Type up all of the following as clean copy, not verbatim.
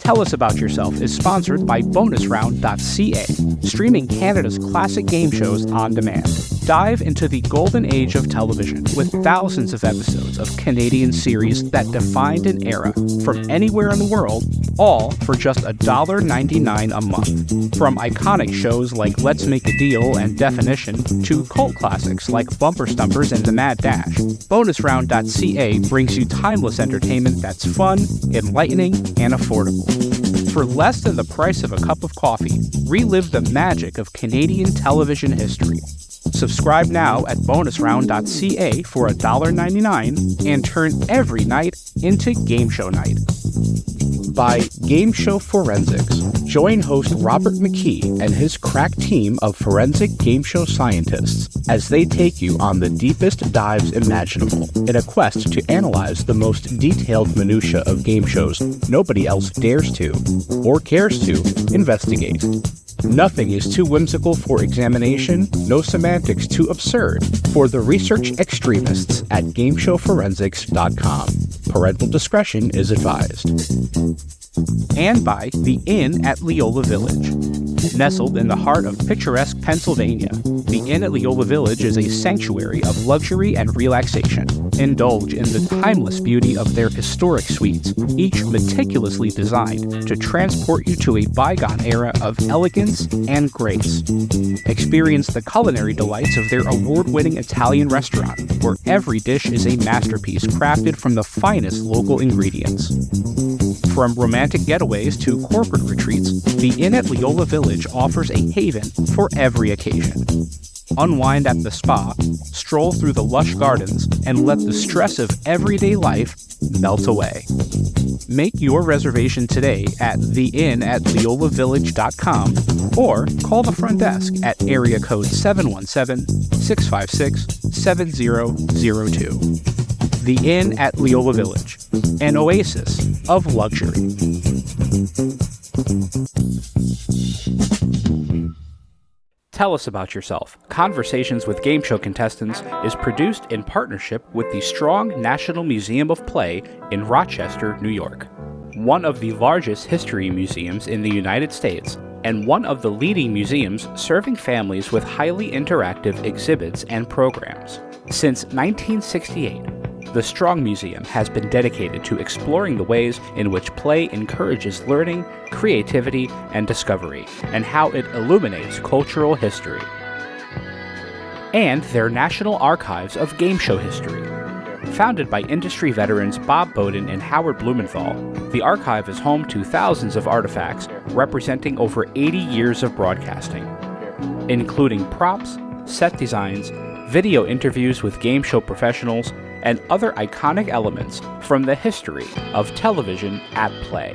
Tell Us About Yourself is sponsored by bonusround.ca, streaming Canada's classic game shows on demand. Dive into the golden age of television with thousands of episodes of Canadian series that defined an era from anywhere in the world, all for just $1.99 a month. From iconic shows like Let's Make a Deal and Definition to cult classics like Bumper Stumpers and The Mad Dash, bonusround.ca brings you timeless entertainment that's fun, enlightening, and affordable. For less than the price of a cup of coffee, relive the magic of Canadian television history. Subscribe now at bonusround.ca for $1.99 and turn every night into Game Show Night. By Game Show Forensics. Join host Robert McKee and his crack team of forensic game show scientists as they take you on the deepest dives imaginable in a quest to analyze the most detailed minutiae of game shows nobody else dares to, or cares to, investigate. Nothing is too whimsical for examination, no semantics too absurd for the research extremists at GameShowForensics.com. Parental discretion is advised. And by The Inn at Leola Village. Nestled in the heart of picturesque Pennsylvania, the Inn at Leola Village is a sanctuary of luxury and relaxation. Indulge in the timeless beauty of their historic suites, each meticulously designed to transport you to a bygone era of elegance and grace. Experience the culinary delights of their award-winning Italian restaurant, where every dish is a masterpiece crafted from the finest local ingredients. From romantic getaways to corporate retreats, the Inn at Leola Village offers a haven for every occasion. Unwind at the spa, stroll through the lush gardens, and let the stress of everyday life melt away. Make your reservation today at theinnatleolavillage.com or call the front desk at area code 717-656-7002. The Inn at Leola Village, an oasis of luxury. Tell Us About Yourself. Conversations with Game Show Contestants is produced in partnership with the Strong National Museum of Play in Rochester, New York, one of the largest history museums in the United States, and one of the leading museums serving families with highly interactive exhibits and programs. Since 1968, the Strong Museum has been dedicated to exploring the ways in which play encourages learning, creativity, and discovery, and how it illuminates cultural history. And their National Archives of Game Show History. Founded by industry veterans Bob Bowden and Howard Blumenthal, the archive is home to thousands of artifacts representing over 80 years of broadcasting, including props, set designs, video interviews with game show professionals, and other iconic elements from the history of television at play.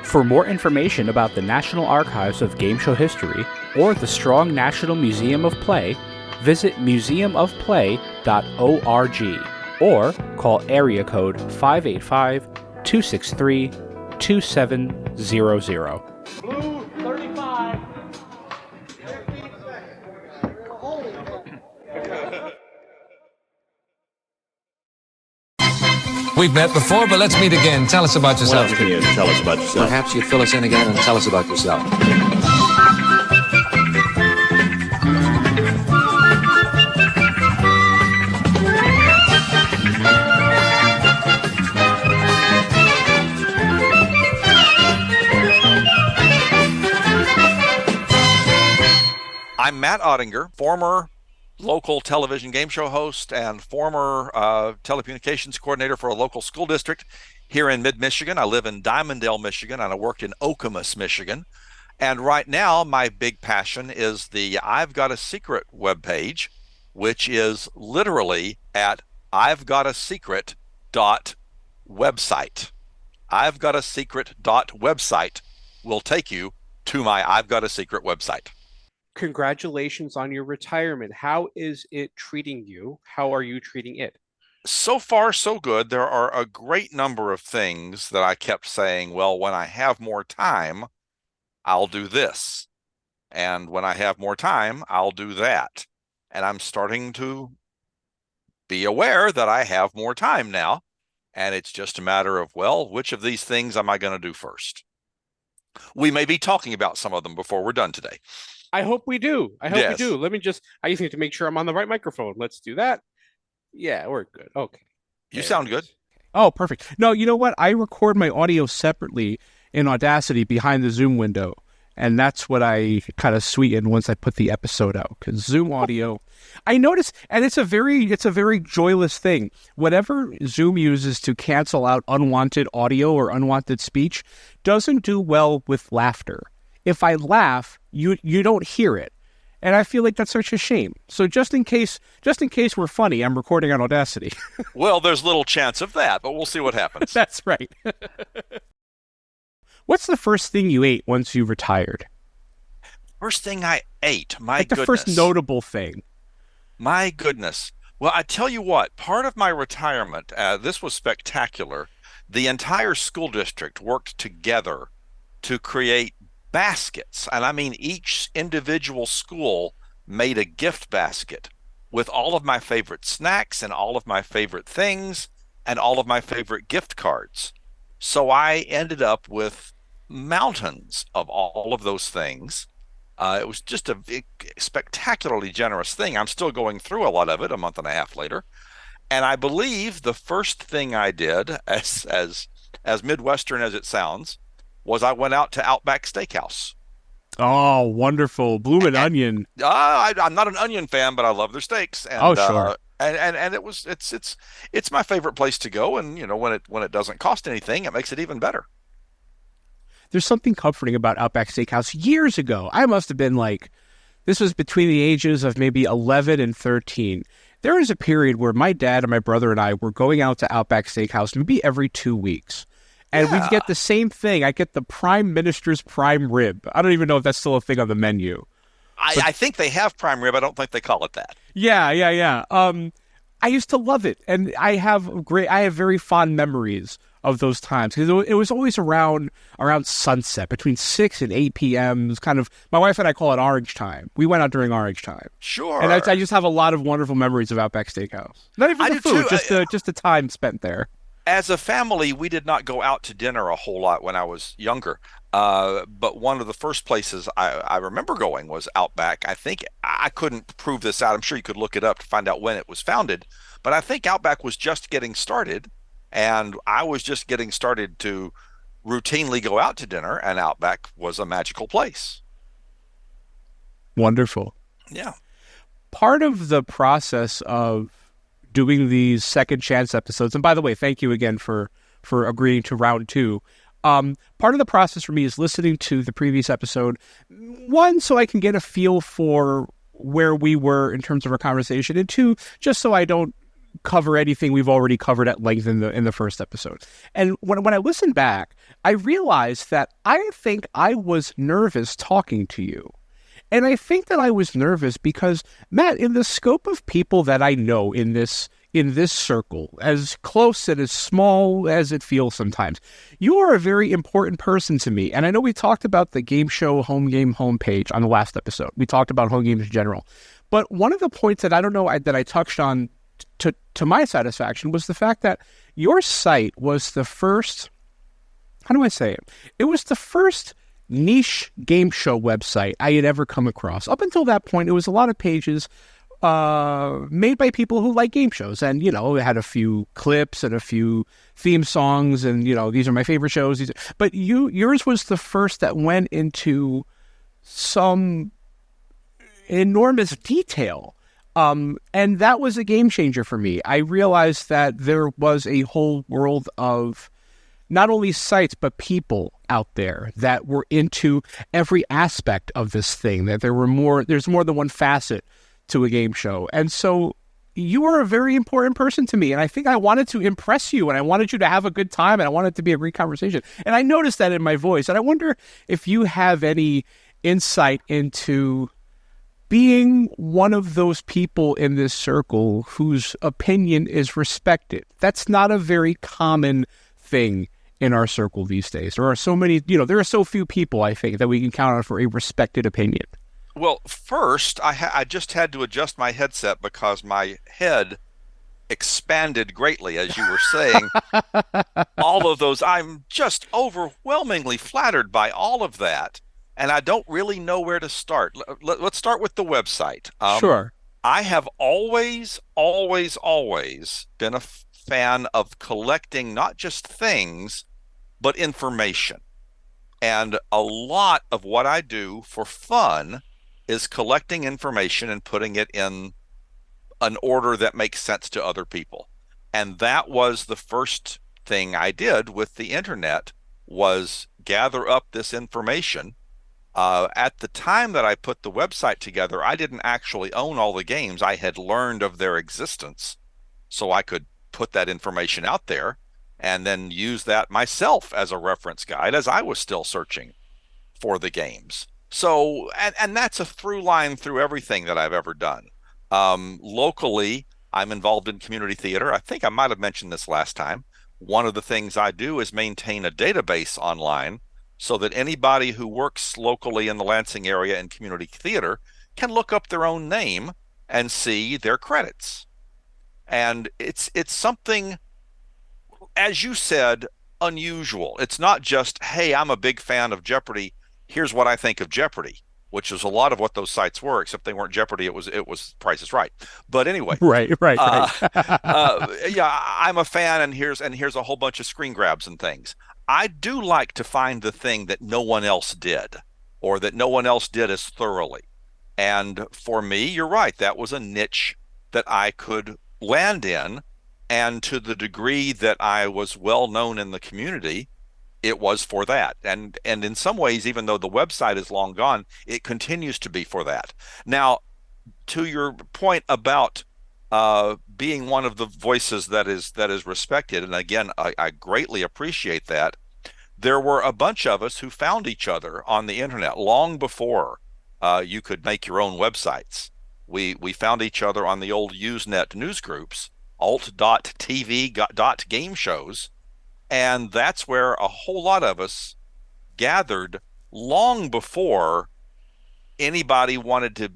For more information about the National Archives of Game Show History or the Strong National Museum of Play, visit museumofplay.org or call area code 585-263-2700. Blue 35. We've met before, but let's meet again. Tell us about yourself. What else can you tell us about yourself? Perhaps you'd fill us in again and tell us about yourself. I'm Matt Ottinger, former local television game show host and former telecommunications coordinator for a local school district here in mid-Michigan. I live in Dimondale, Michigan, and I worked in Okemos, Michigan. And right now, my big passion is the I've Got a Secret webpage, which is literally at I'veGotASecret.website. I'veGotASecret.website will take you to my I've Got a Secret website. Congratulations on your retirement. How is it treating you? How are you treating it? So far, so good. There are a great number of things that I kept saying, well, when I have more time, I'll do this. And when I have more time, I'll do that. And I'm starting to be aware that I have more time now. And it's just a matter of, well, which of these things am I going to do first? We may be talking about some of them before we're done today. I hope we do. I Yes. do. I just need to make sure I'm on the right microphone. Let's do that. Yeah, we're good. Okay. You sound good. Oh, perfect. No, you know what? I record my audio separately in Audacity behind the Zoom window. And that's what I kind of sweeten once I put the episode out. Because Zoom audio, I notice, and it's a very joyless thing. Whatever Zoom uses to cancel out unwanted audio or unwanted speech doesn't do well with laughter. If I laugh, you don't hear it. And I feel like that's such a shame. So just in case we're funny, I'm recording on Audacity. Well, there's little chance of that, but we'll see what happens. That's right. What's the first thing you ate once you retired? First thing I ate, like the first notable thing. My goodness. Well, I tell you what, part of my retirement, this was spectacular. The entire school district worked together to create baskets. And I mean, each individual school made a gift basket with all of my favorite snacks and all of my favorite things and all of my favorite gift cards. So I ended up with mountains of all of those things. It was just a spectacularly generous thing. I'm still going through a lot of it a month and a half later. And I believe the first thing I did, as Midwestern as it sounds, was I went out to Outback Steakhouse. Oh, wonderful. Bloomin' Onion. I'm not an onion fan, but I love their steaks. And, sure. And it's my favorite place to go. And, you know, when it doesn't cost anything, it makes it even better. There's something comforting about Outback Steakhouse. Years ago, I must have been this was between the ages of maybe 11 and 13. There was a period where my dad and my brother and I were going out to Outback Steakhouse maybe every 2 weeks. And we'd get the same thing. I get the Prime Minister's prime rib. I don't even know if that's still a thing on the menu. I think they have prime rib. I don't think they call it that. Yeah. I used to love it. And I have very fond memories of those times, because it was always around sunset, between 6 and 8 p.m. It was kind of, my wife and I call it orange time. We went out during orange time. Sure. And I just have a lot of wonderful memories of Outback Steakhouse. Not even the food, just the time spent there. As a family, we did not go out to dinner a whole lot when I was younger. But one of the first places I remember going was Outback. I think, I couldn't prove this out. I'm sure you could look it up to find out when it was founded. But I think Outback was just getting started. And I was just getting started to routinely go out to dinner, and Outback was a magical place. Wonderful. Yeah. Part of the process of doing these second chance episodes, and by the way, thank you again for agreeing to round 2. Part of the process for me is listening to the previous episode, one, so I can get a feel for where we were in terms of our conversation, and 2, just so I don't cover anything we've already covered at length in the first episode. And when I listened back, I realized that I think I was nervous talking to you. And I think that I was nervous because, Matt, in the scope of people that I know in this circle, as close and as small as it feels sometimes, you are a very important person to me. And I know we talked about the game show home game homepage on the last episode. We talked about home games in general. But one of the points that that I touched on to my satisfaction was the fact that your site was the first, how do I say it? It was the first niche game show website I had ever come across. Up until that point, it was a lot of pages made by people who like game shows. And, you know, it had a few clips and a few theme songs and, you know, these are my favorite shows. But yours was the first that went into some enormous detail. And that was a game changer for me. I realized that there was a whole world of not only sites, but people out there that were into every aspect of this thing, that there's more than one facet to a game show. And so you are a very important person to me. And I think I wanted to impress you, and I wanted you to have a good time, and I wanted it to be a great conversation. And I noticed that in my voice. And I wonder if you have any insight into being one of those people in this circle whose opinion is respected. That's not a very common thing in our circle these days. There are so many, there are so few people, I think, that we can count on for a respected opinion. Well, first, I just had to adjust my headset because my head expanded greatly, as you were saying. All of those, I'm just overwhelmingly flattered by all of that. And I don't really know where to start. Let's start with the website. Sure. I have always, always, always been a fan of collecting not just things, but information. And a lot of what I do for fun is collecting information and putting it in an order that makes sense to other people. And that was the first thing I did with the internet, was gather up this information. At the time that I put the website together, I didn't actually own all the games. I had learned of their existence, so I could put that information out there and then use that myself as a reference guide as I was still searching for the games. So, and that's a through line through everything that I've ever done. Locally, I'm involved in community theater. I think I might have mentioned this last time. One of the things I do is maintain a database online so that anybody who works locally in the Lansing area in community theater can look up their own name and see their credits. And it's something, as you said, unusual. It's not just, hey, I'm a big fan of Jeopardy. Here's what I think of Jeopardy, which is a lot of what those sites were, except they weren't Jeopardy. It was Price is Right. But anyway, Right. yeah, I'm a fan, and here's a whole bunch of screen grabs and things. I do like to find the thing that no one else did, or that no one else did as thoroughly. And for me, you're right, that was a niche that I could land in. And to the degree that I was well known in the community, it was for that. And in some ways, even though the website is long gone, it continues to be for that. Now, to your point about being one of the voices that is respected, and again, I greatly appreciate that. There were a bunch of us who found each other on the internet long before you could make your own websites. We found each other on the old Usenet news groups, alt.tv, .game shows, and that's where a whole lot of us gathered long before anybody wanted to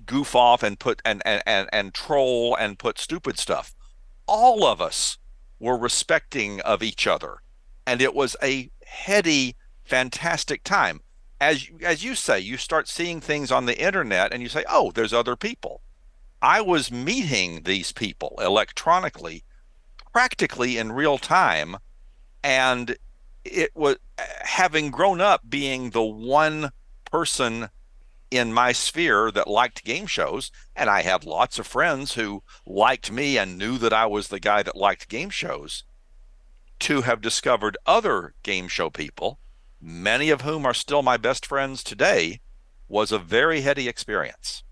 goof off and put and troll and put stupid stuff. All of us were respecting of each other, and it was a heady, fantastic time. As you say, you start seeing things on the internet and you say, oh, there's other people. I was meeting these people electronically, practically in real time, and it was, having grown up being the one person in my sphere that liked game shows, and I have lots of friends who liked me and knew that I was the guy that liked game shows, to have discovered other game show people, many of whom are still my best friends today, was a very heady experience.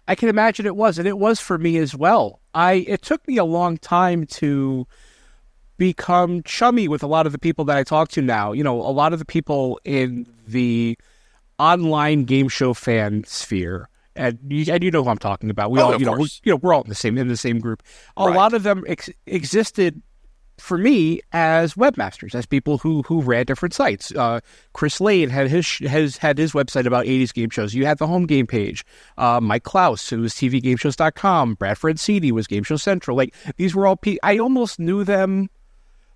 I can imagine it was, and it was for me as well. It took me a long time to become chummy with a lot of the people that I talk to now. You know, a lot of the people in the online game show fan sphere, and you know who I'm talking about. We all, we're all in the same group. A lot of them existed for me as webmasters, as people who ran different sites. Chris Lane had his website about 80s game shows. You had the home game page. Mike Klaus, who was tvgameshows.com. Brad Francini was Game Show Central. Like, these were all I almost knew them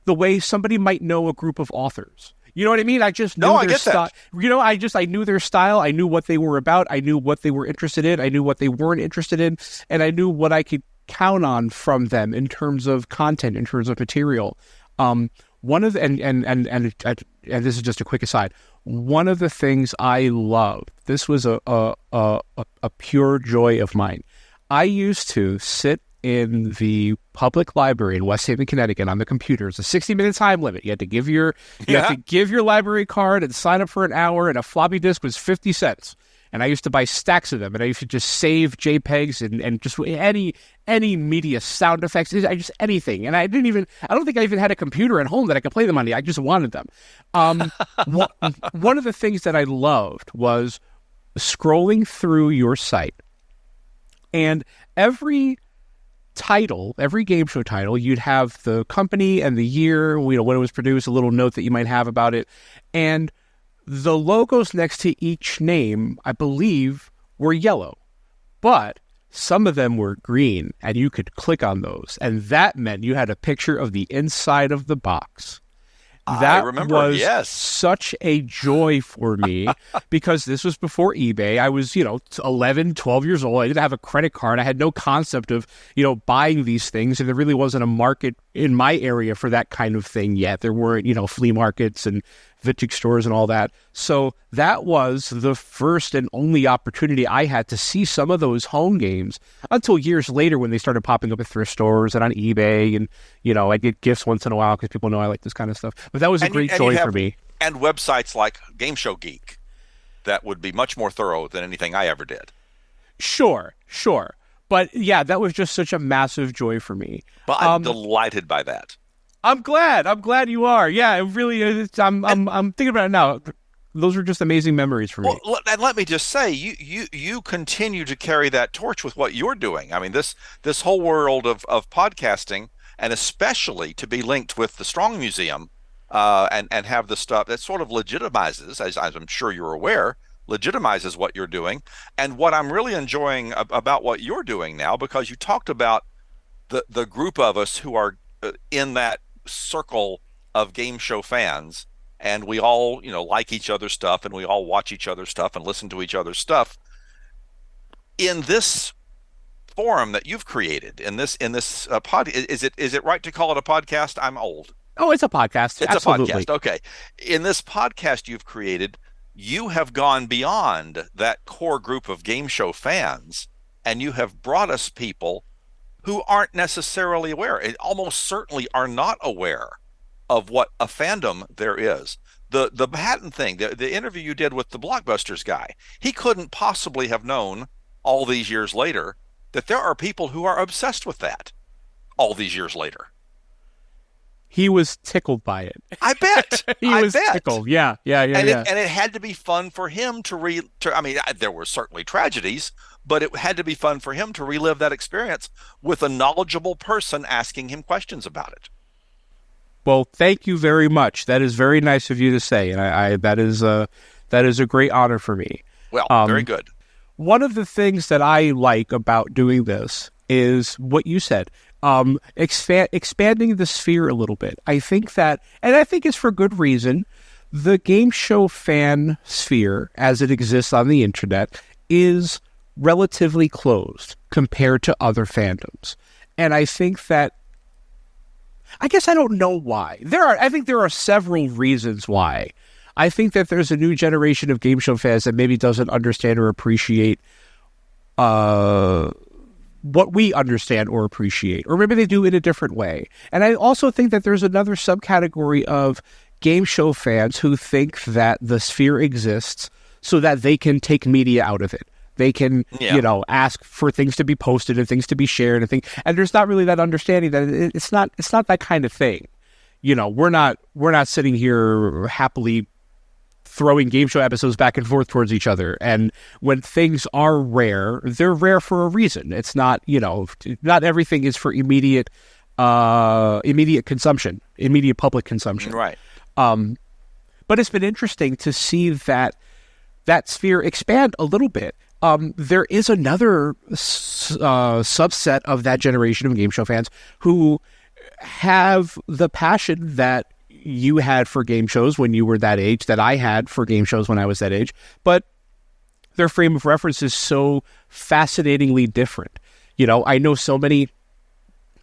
the way somebody might know a group of authors. You know what I mean? I just knew their style. You know, I knew their style. I knew what they were about. I knew what they were interested in. I knew what they weren't interested in, and I knew what I could count on from them in terms of content, in terms of material. One of the, and this is just a quick aside. One of the things I love, this was a pure joy of mine. I used to sit in the public library in West Haven, Connecticut, on the computer. It's a 60-minute time limit. You had to give your library card and sign up for an hour, and a floppy disk was 50 cents. And I used to buy stacks of them, and I used to just save JPEGs and just any media, sound effects, just anything. And I don't think I even had a computer at home that I could play them on. I just wanted them. One of the things that I loved was scrolling through your site, and every game show title, you'd have the company and the year, when it was produced, a little note that you might have about it, and the logos next to each name, I believe, were yellow. But some of them were green, and you could click on those, and that meant you had a picture of the inside of the box. That I remember, was yes. such a joy for me because this was before eBay. I was, 11, 12 years old. I didn't have a credit card. I had no concept of, buying these things. And there really wasn't a market in my area for that kind of thing yet. There weren't, flea markets and vintage stores and all that. So that was the first and only opportunity I had to see some of those home games until years later when they started popping up at thrift stores and on eBay. And, I get gifts once in a while because people know I like this kind of stuff. But that was a great joy for me. And websites like Game Show Geek that would be much more thorough than anything I ever did. Sure. But yeah, that was just such a massive joy for me. But I'm delighted by that. I'm glad you are. Yeah, it really is. I'm thinking about it now. Those are just amazing memories for me. Well, and let me just say, you continue to carry that torch with what you're doing. I mean, this whole world of podcasting, and especially to be linked with the Strong Museum, and have the stuff that sort of legitimizes, as I'm sure you're aware, legitimizes what you're doing. And what I'm really enjoying about what you're doing now, because you talked about the group of us who are in that circle of game show fans, and we all like each other's stuff, and we all watch each other's stuff and listen to each other's stuff. In this forum that you've created, in this pod, is it right to call it a podcast? I'm old. Oh, it's a podcast. It's Absolutely. a podcast. Okay. In this podcast you've created, you have gone beyond that core group of game show fans, and you have brought us people who aren't necessarily aware, and almost certainly are not aware of what a fandom there is. The Manhattan thing, the interview you did with the Blockbusters guy, he couldn't possibly have known all these years later that there are people who are obsessed with that all these years later. He was tickled by it. I bet. He was tickled. Yeah. And it had to be fun for him I mean, there were certainly tragedies, but it had to be fun for him to relive that experience with a knowledgeable person asking him questions about it. Well, thank you very much. That is very nice of you to say, and I that is a great honor for me. Well, very good. One of the things that I like about doing this is what you said. Expanding the sphere a little bit. I think that, and I think it's for good reason, the game show fan sphere, as it exists on the internet, is relatively closed compared to other fandoms. And I think that, I guess I don't know why. I think there are several reasons why. I think that there's a new generation of game show fans that maybe doesn't understand or appreciate what we understand or appreciate, or maybe they do in a different way. And I also think that there's another subcategory of game show fans who think that the sphere exists so that they can take media out of it. They can, ask for things to be posted and things to be shared and there's not really that understanding that it's not that kind of thing. We're not sitting here happily throwing game show episodes back and forth towards each other. And when things are rare, they're rare for a reason. It's not, not everything is for immediate consumption, immediate public consumption. Right. But it's been interesting to see that sphere expand a little bit. There is another subset of that generation of game show fans who have the passion that you had for game shows when you were that age, that I had for game shows when I was that age, but their frame of reference is so fascinatingly different. I know so many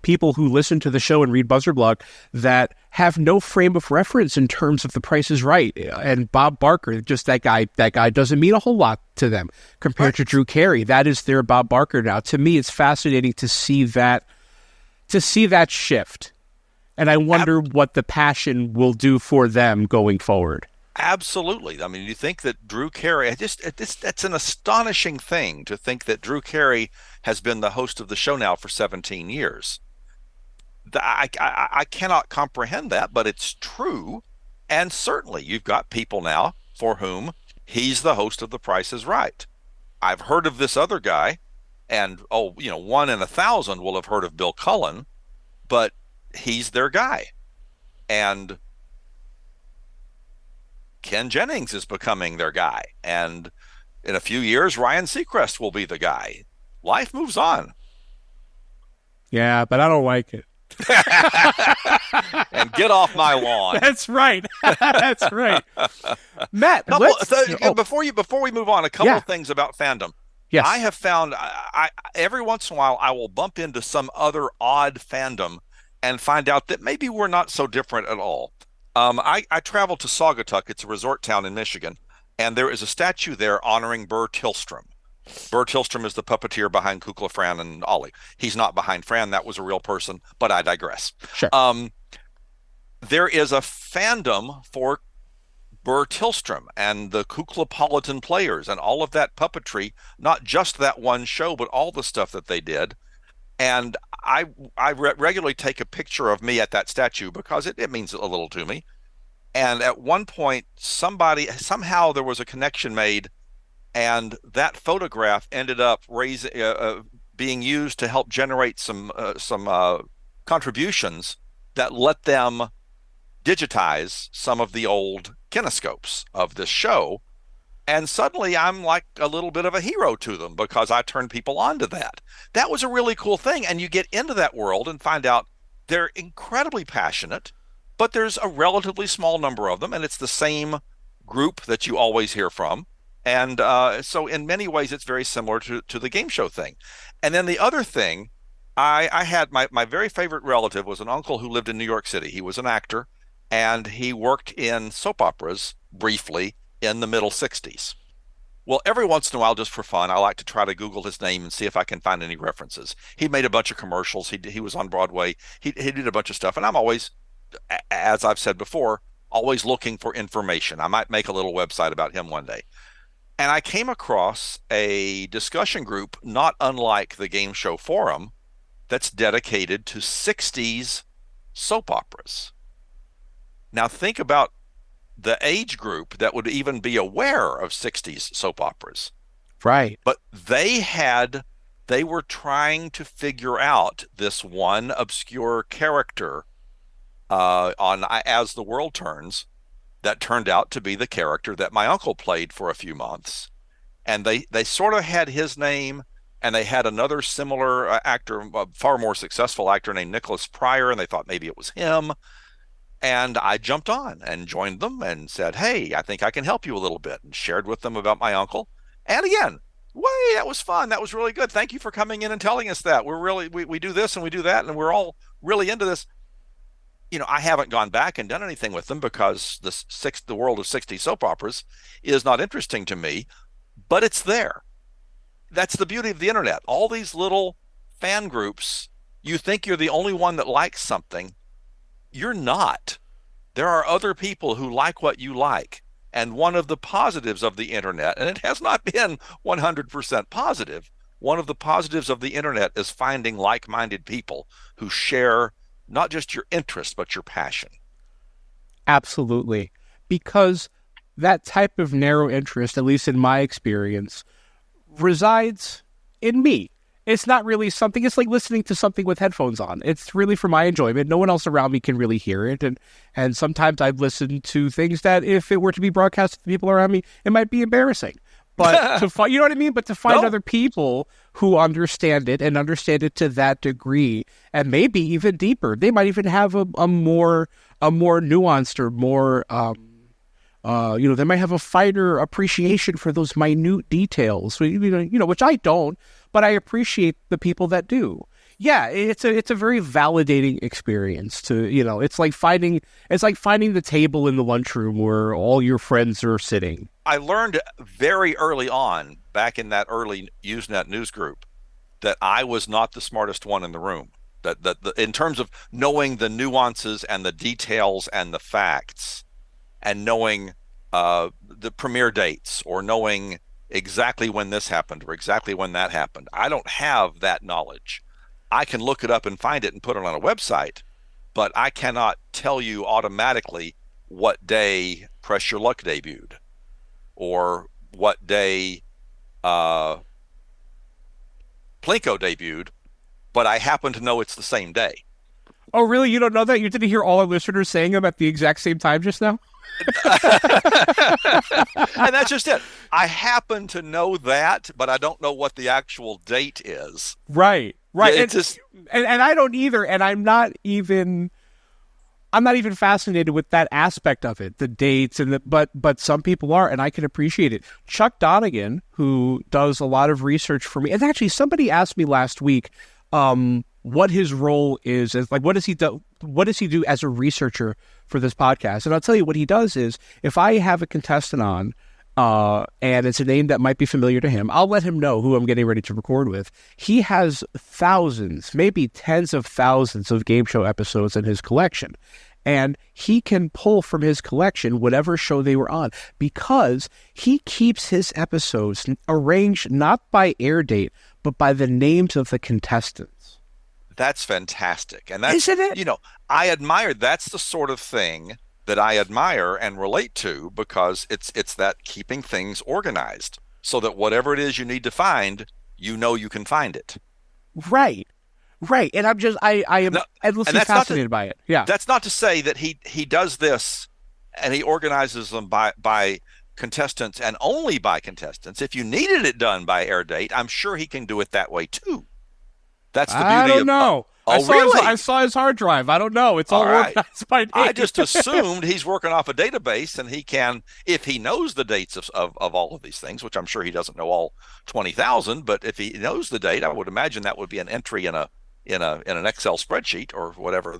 people who listen to the show and read BuzzerBlog that have no frame of reference in terms of The Price is Right. And Bob Barker, just that guy doesn't mean a whole lot to them compared to Drew Carey. That is their Bob Barker now. To me, it's fascinating to see that shift. And I wonder what the passion will do for them going forward. Absolutely. I mean, you think that Drew Carey, that's an astonishing thing to think that Drew Carey has been the host of the show now for 17 years. I cannot comprehend that, but it's true. And certainly you've got people now for whom he's the host of The Price is Right. I've heard of this other guy, and 1 in 1,000 will have heard of Bill Cullen, but he's their guy. And Ken Jennings is becoming their guy. And in a few years, Ryan Seacrest will be the guy. life moves on. Yeah, but I don't like it. And get off my lawn. That's right. That's right. Matt, before we move on, a couple of things about fandom. Yes. I have found I every once in a while I will bump into some other odd fandom and find out that maybe we're not so different at all. I traveled to Saugatuck. It's a resort town in Michigan, and there is a statue there honoring Burr Tillstrom. Burr Tillstrom is the puppeteer behind Kukla, Fran, and Ollie. He's not behind Fran. That was a real person, but I digress. Sure. There is a fandom for Burr Tillstrom and the Kuklapolitan players and all of that puppetry, not just that one show, but all the stuff that they did. And I regularly take a picture of me at that statue because it means a little to me. And at one point, somehow there was a connection made, and that photograph ended up being used to help generate some contributions that let them digitize some of the old kinescopes of this show. And suddenly I'm like a little bit of a hero to them because I turned people on to that. That was a really cool thing. And you get into that world and find out they're incredibly passionate, but there's a relatively small number of them, and it's the same group that you always hear from. And so in many ways, it's very similar to the game show thing. And then the other thing, I had my very favorite relative was an uncle who lived in New York City. He was an actor, and he worked in soap operas briefly in the middle 60s. Well, every once in a while, just for fun, I like to try to Google his name and see if I can find any references. He made a bunch of commercials. He was on Broadway. He did a bunch of stuff. And I'm always, as I've said before, always looking for information. I might make a little website about him one day. And I came across a discussion group, not unlike the Game Show Forum, that's dedicated to 60s soap operas. Now think about the age group that would even be aware of 60s soap operas. Right. But they were trying to figure out this one obscure character on As the World Turns that turned out to be the character that my uncle played for a few months. And they sort of had his name, and they had another similar actor, a far more successful actor named Nicholas Pryor, and they thought maybe it was him. And I jumped on and joined them and said, hey, I think I can help you a little bit, and shared with them about my uncle. And again, that was fun. That was really good. Thank you for coming in and telling us that. We do this and we do that, and we're all really into this. I haven't gone back and done anything with them because the world of 60s soap operas is not interesting to me, but it's there. That's the beauty of the internet. All these little fan groups, you think you're the only one that likes something. You're not. There are other people who like what you like. And one of the positives of the internet, and it has not been 100% positive, one of the positives of the internet is finding like-minded people who share not just your interest, but your passion. Absolutely. Because that type of narrow interest, at least in my experience, resides in me. It's not really something, it's like listening to something with headphones on. It's really for my enjoyment. No one else around me can really hear it. And sometimes I've listened to things that if it were to be broadcast to the people around me, it might be embarrassing. But to find, you know what I mean? But to find other people who understand it and understand it to that degree, and maybe even deeper, they might even have a more nuanced or more, they might have a finer appreciation for those minute details, which I don't, but I appreciate the people that do. Yeah, it's a very validating experience it's like finding the table in the lunchroom where all your friends are sitting. I learned very early on, back in that early Usenet news group, that I was not the smartest one in the room. That in terms of knowing the nuances and the details and the facts, and knowing the premiere dates, or knowing exactly when this happened or exactly when that happened. I don't have that knowledge. I can look it up and find it and put it on a website, but I cannot tell you automatically what day Press Your Luck debuted, or what day Plinko debuted, but I happen to know it's the same day. Oh, really? You don't know that? You didn't hear all our listeners saying them at the exact same time just now? And that's just it. I happen to know that, but I don't know what the actual date is. Right. Yeah, and I don't either, and I'm not even fascinated with that aspect of it, the dates but some people are, and I can appreciate it. Chuck Donegan, who does a lot of research for me, and actually somebody asked me last week what his role is, what does he do as a researcher for this podcast? And I'll tell you what he does is, if I have a contestant on and it's a name that might be familiar to him, I'll let him know who I'm getting ready to record with. He has thousands, maybe tens of thousands of game show episodes in his collection. And he can pull from his collection whatever show they were on, because he keeps his episodes arranged not by air date, but by the names of the contestants. That's fantastic. And that's, isn't it? I admire, that's the sort of thing that I admire and relate to, because it's that keeping things organized so that whatever it is you need to find, you can find it. Right. And I am endlessly fascinated by it. Yeah. That's not to say that he does this and he organizes them by contestants and only by contestants. If you needed it done by air date, I'm sure he can do it that way too. That's the beauty of... I don't know. Really? I saw his hard drive. I don't know. It's all organized by date. I just assumed he's working off a database, and he can, if he knows the dates of all of these things, which I'm sure he doesn't know all 20,000, but if he knows the date, I would imagine that would be an entry in an Excel spreadsheet, or whatever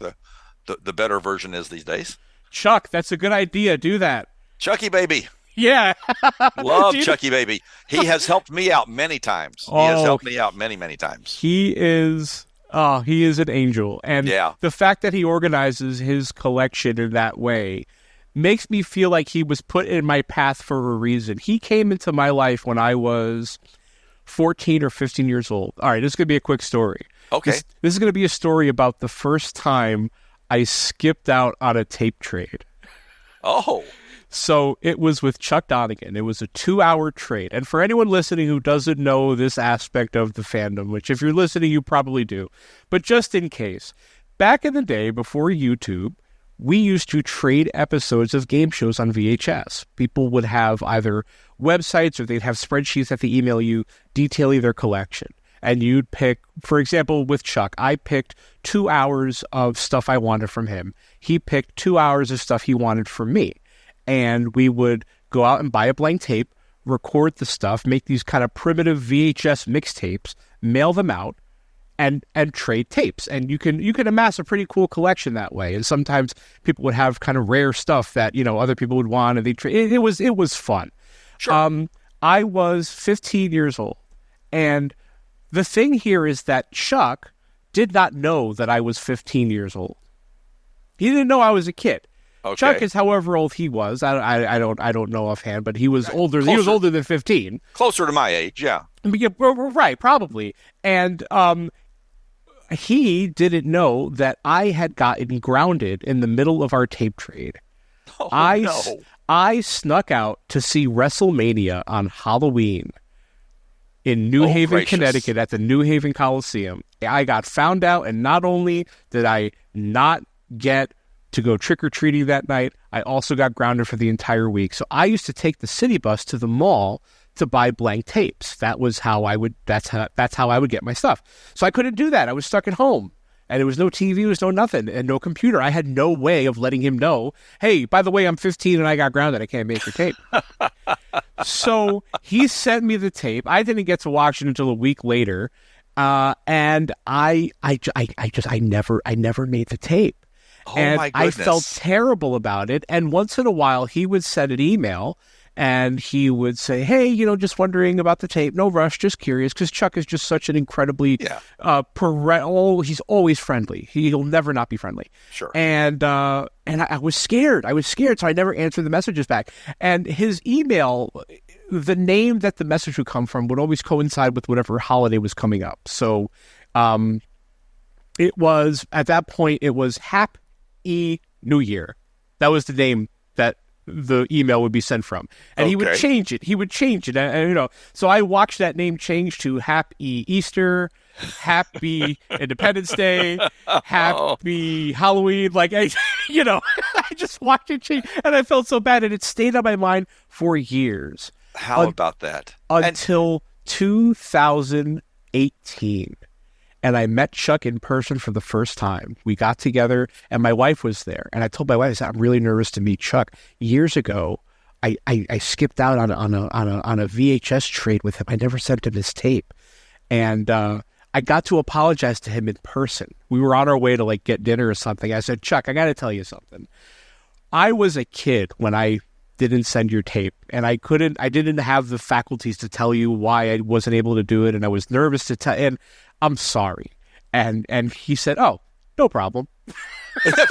the better version is these days. Chuck, that's a good idea. Do that. Chucky baby. Yeah. Love Chucky baby. He has helped me out many times. He has helped me out many, many times. He is an angel. And the fact that he organizes his collection in that way makes me feel like he was put in my path for a reason. He came into my life when I was 14 or 15 years old. All right, this is going to be a quick story. Okay. This is going to be a story about the first time I skipped out on a tape trade. Oh. So it was with Chuck Donegan. It was a 2-hour trade. And for anyone listening who doesn't know this aspect of the fandom, which if you're listening, you probably do, but just in case, back in the day before YouTube, we used to trade episodes of game shows on VHS. People would have either websites or they'd have spreadsheets that they email you detailing their collection. And you'd pick, for example, with Chuck, I picked 2 hours of stuff I wanted from him. He picked 2 hours of stuff he wanted from me. And we would go out and buy a blank tape, record the stuff, make these kind of primitive VHS mixtapes, mail them out, and trade tapes. And you can amass a pretty cool collection that way. And sometimes people would have kind of rare stuff that, other people would want, and they trade. It was fun. Sure. I was 15 years old. And the thing here is that Chuck did not know that I was 15 years old. He didn't know I was a kid. Okay. Chuck is however old he was. I don't know offhand, but he was older. Closer. He was older than 15. Closer to my age, yeah. Right, probably. And he didn't know that I had gotten grounded in the middle of our tape trade. Oh, I snuck out to see WrestleMania on Halloween in New Haven, Connecticut, at the New Haven Coliseum. I got found out, and not only did I not get to go trick-or-treating that night, I also got grounded for the entire week. So I used to take the city bus to the mall to buy blank tapes. That's how I would get my stuff. So I couldn't do that. I was stuck at home. And there was no TV, there was no nothing, and no computer. I had no way of letting him know, hey, by the way, I'm 15 and I got grounded. I can't make your tape. So he sent me the tape. I didn't get to watch it until a week later. And I never made the tape. Oh, and my goodness. I felt terrible about it. And once in a while, he would send an email and he would say, hey, just wondering about the tape. No rush, just curious, because Chuck is just such an incredibly he's always friendly. He'll never not be friendly. Sure. And I was scared. So I never answered the messages back. And his email, the name that the message would come from would always coincide with whatever holiday was coming up. So it was, at that point, it was Happy New Year. That was the name that the email would be sent from, and he would change it. And, so I watched that name change to Happy Easter, Happy Independence Day, Happy Halloween. Like I just watched it change, and I felt so bad, and it stayed on my mind for years. How about that? Until 2018. And I met Chuck in person for the first time. We got together, and my wife was there. And I told my wife, I said, I'm really nervous to meet Chuck. Years ago, I skipped out on a VHS trade with him. I never sent him his tape. And I got to apologize to him in person. We were on our way to like get dinner or something. I said, Chuck, I got to tell you something. I was a kid when I didn't send your tape, and I didn't have the faculties to tell you why I wasn't able to do it, and I was nervous to tell, and I'm sorry. And he said, oh, no problem.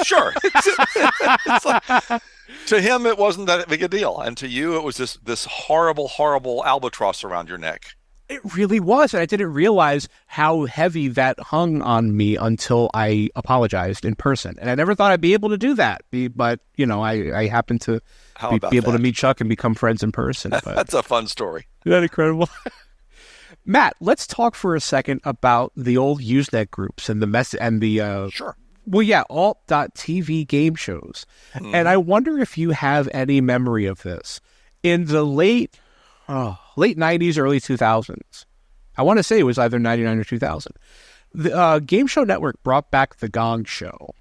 Sure. It's like, to him, it wasn't that big a deal. And to you, it was this horrible, horrible albatross around your neck. It really was. And I didn't realize how heavy that hung on me until I apologized in person. And I never thought I'd be able to do that. But, I happened to be able to meet Chuck and become friends in person. But that's a fun story. Isn't that incredible? Matt, let's talk for a second about the old Usenet groups and the Sure. Well, yeah, alt.tv game shows. And I wonder if you have any memory of this. In the late 90s, early 2000s, I want to say it was either 99 or 2000, the Game Show Network brought back The Gong Show.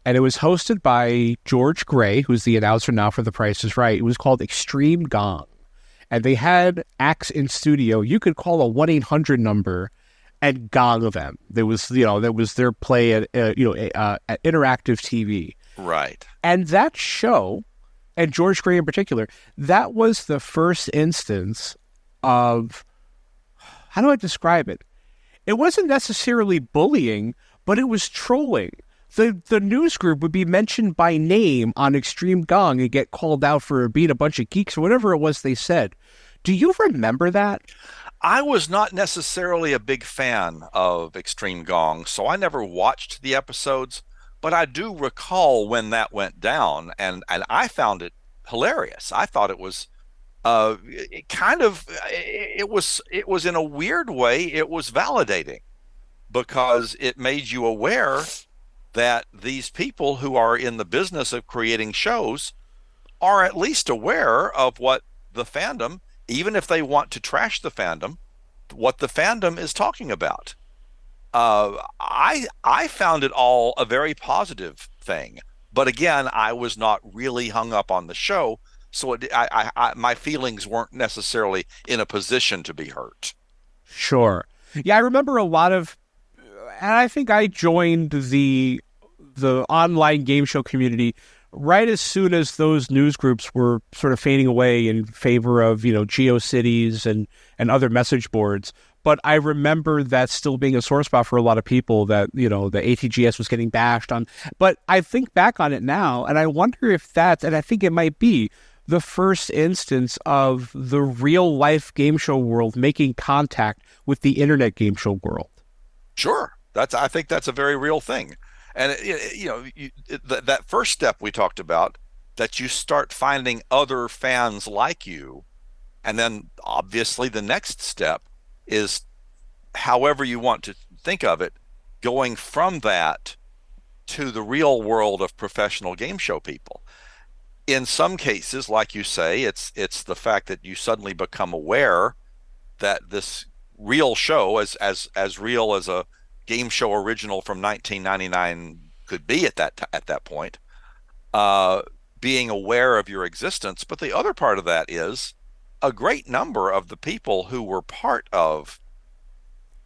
And it was hosted by George Gray, who's the announcer now for The Price is Right. It was called Extreme Gong. And they had acts in studio. You could call a 1-800 number and gong them. There was their play at interactive TV. Right. And that show, and George Gray in particular, that was the first instance of, how do I describe it? It wasn't necessarily bullying, but it was trolling. The news group would be mentioned by name on Extreme Gong and get called out for being a bunch of geeks or whatever it was they said. Do you remember that? I was not necessarily a big fan of Extreme Gong, so I never watched the episodes, but I do recall when that went down, and I found it hilarious. I thought it was it was in a weird way, it was validating, because it made you aware that these people who are in the business of creating shows are at least aware of what the fandom, even if they want to trash the fandom, what the fandom is talking about. I found it all a very positive thing, but again, I was not really hung up on the show, so my feelings weren't necessarily in a position to be hurt. Sure. Yeah, I remember a lot of, and I think I joined the online game show community right as soon as those news groups were sort of fading away in favor of, GeoCities and other message boards. But I remember that still being a sore spot for a lot of people, that, the ATGS was getting bashed on. But I think back on it now, and I wonder if that's, and I think it might be, the first instance of the real life game show world making contact with the internet game show world. Sure. I think that's a very real thing. And, that first step we talked about, that you start finding other fans like you. And then obviously the next step is, however you want to think of it, going from that to the real world of professional game show people. In some cases, like you say, it's the fact that you suddenly become aware that this real show, as real as a game show original from 1999 could be at that point, being aware of your existence. But the other part of that is a great number of the people who were part of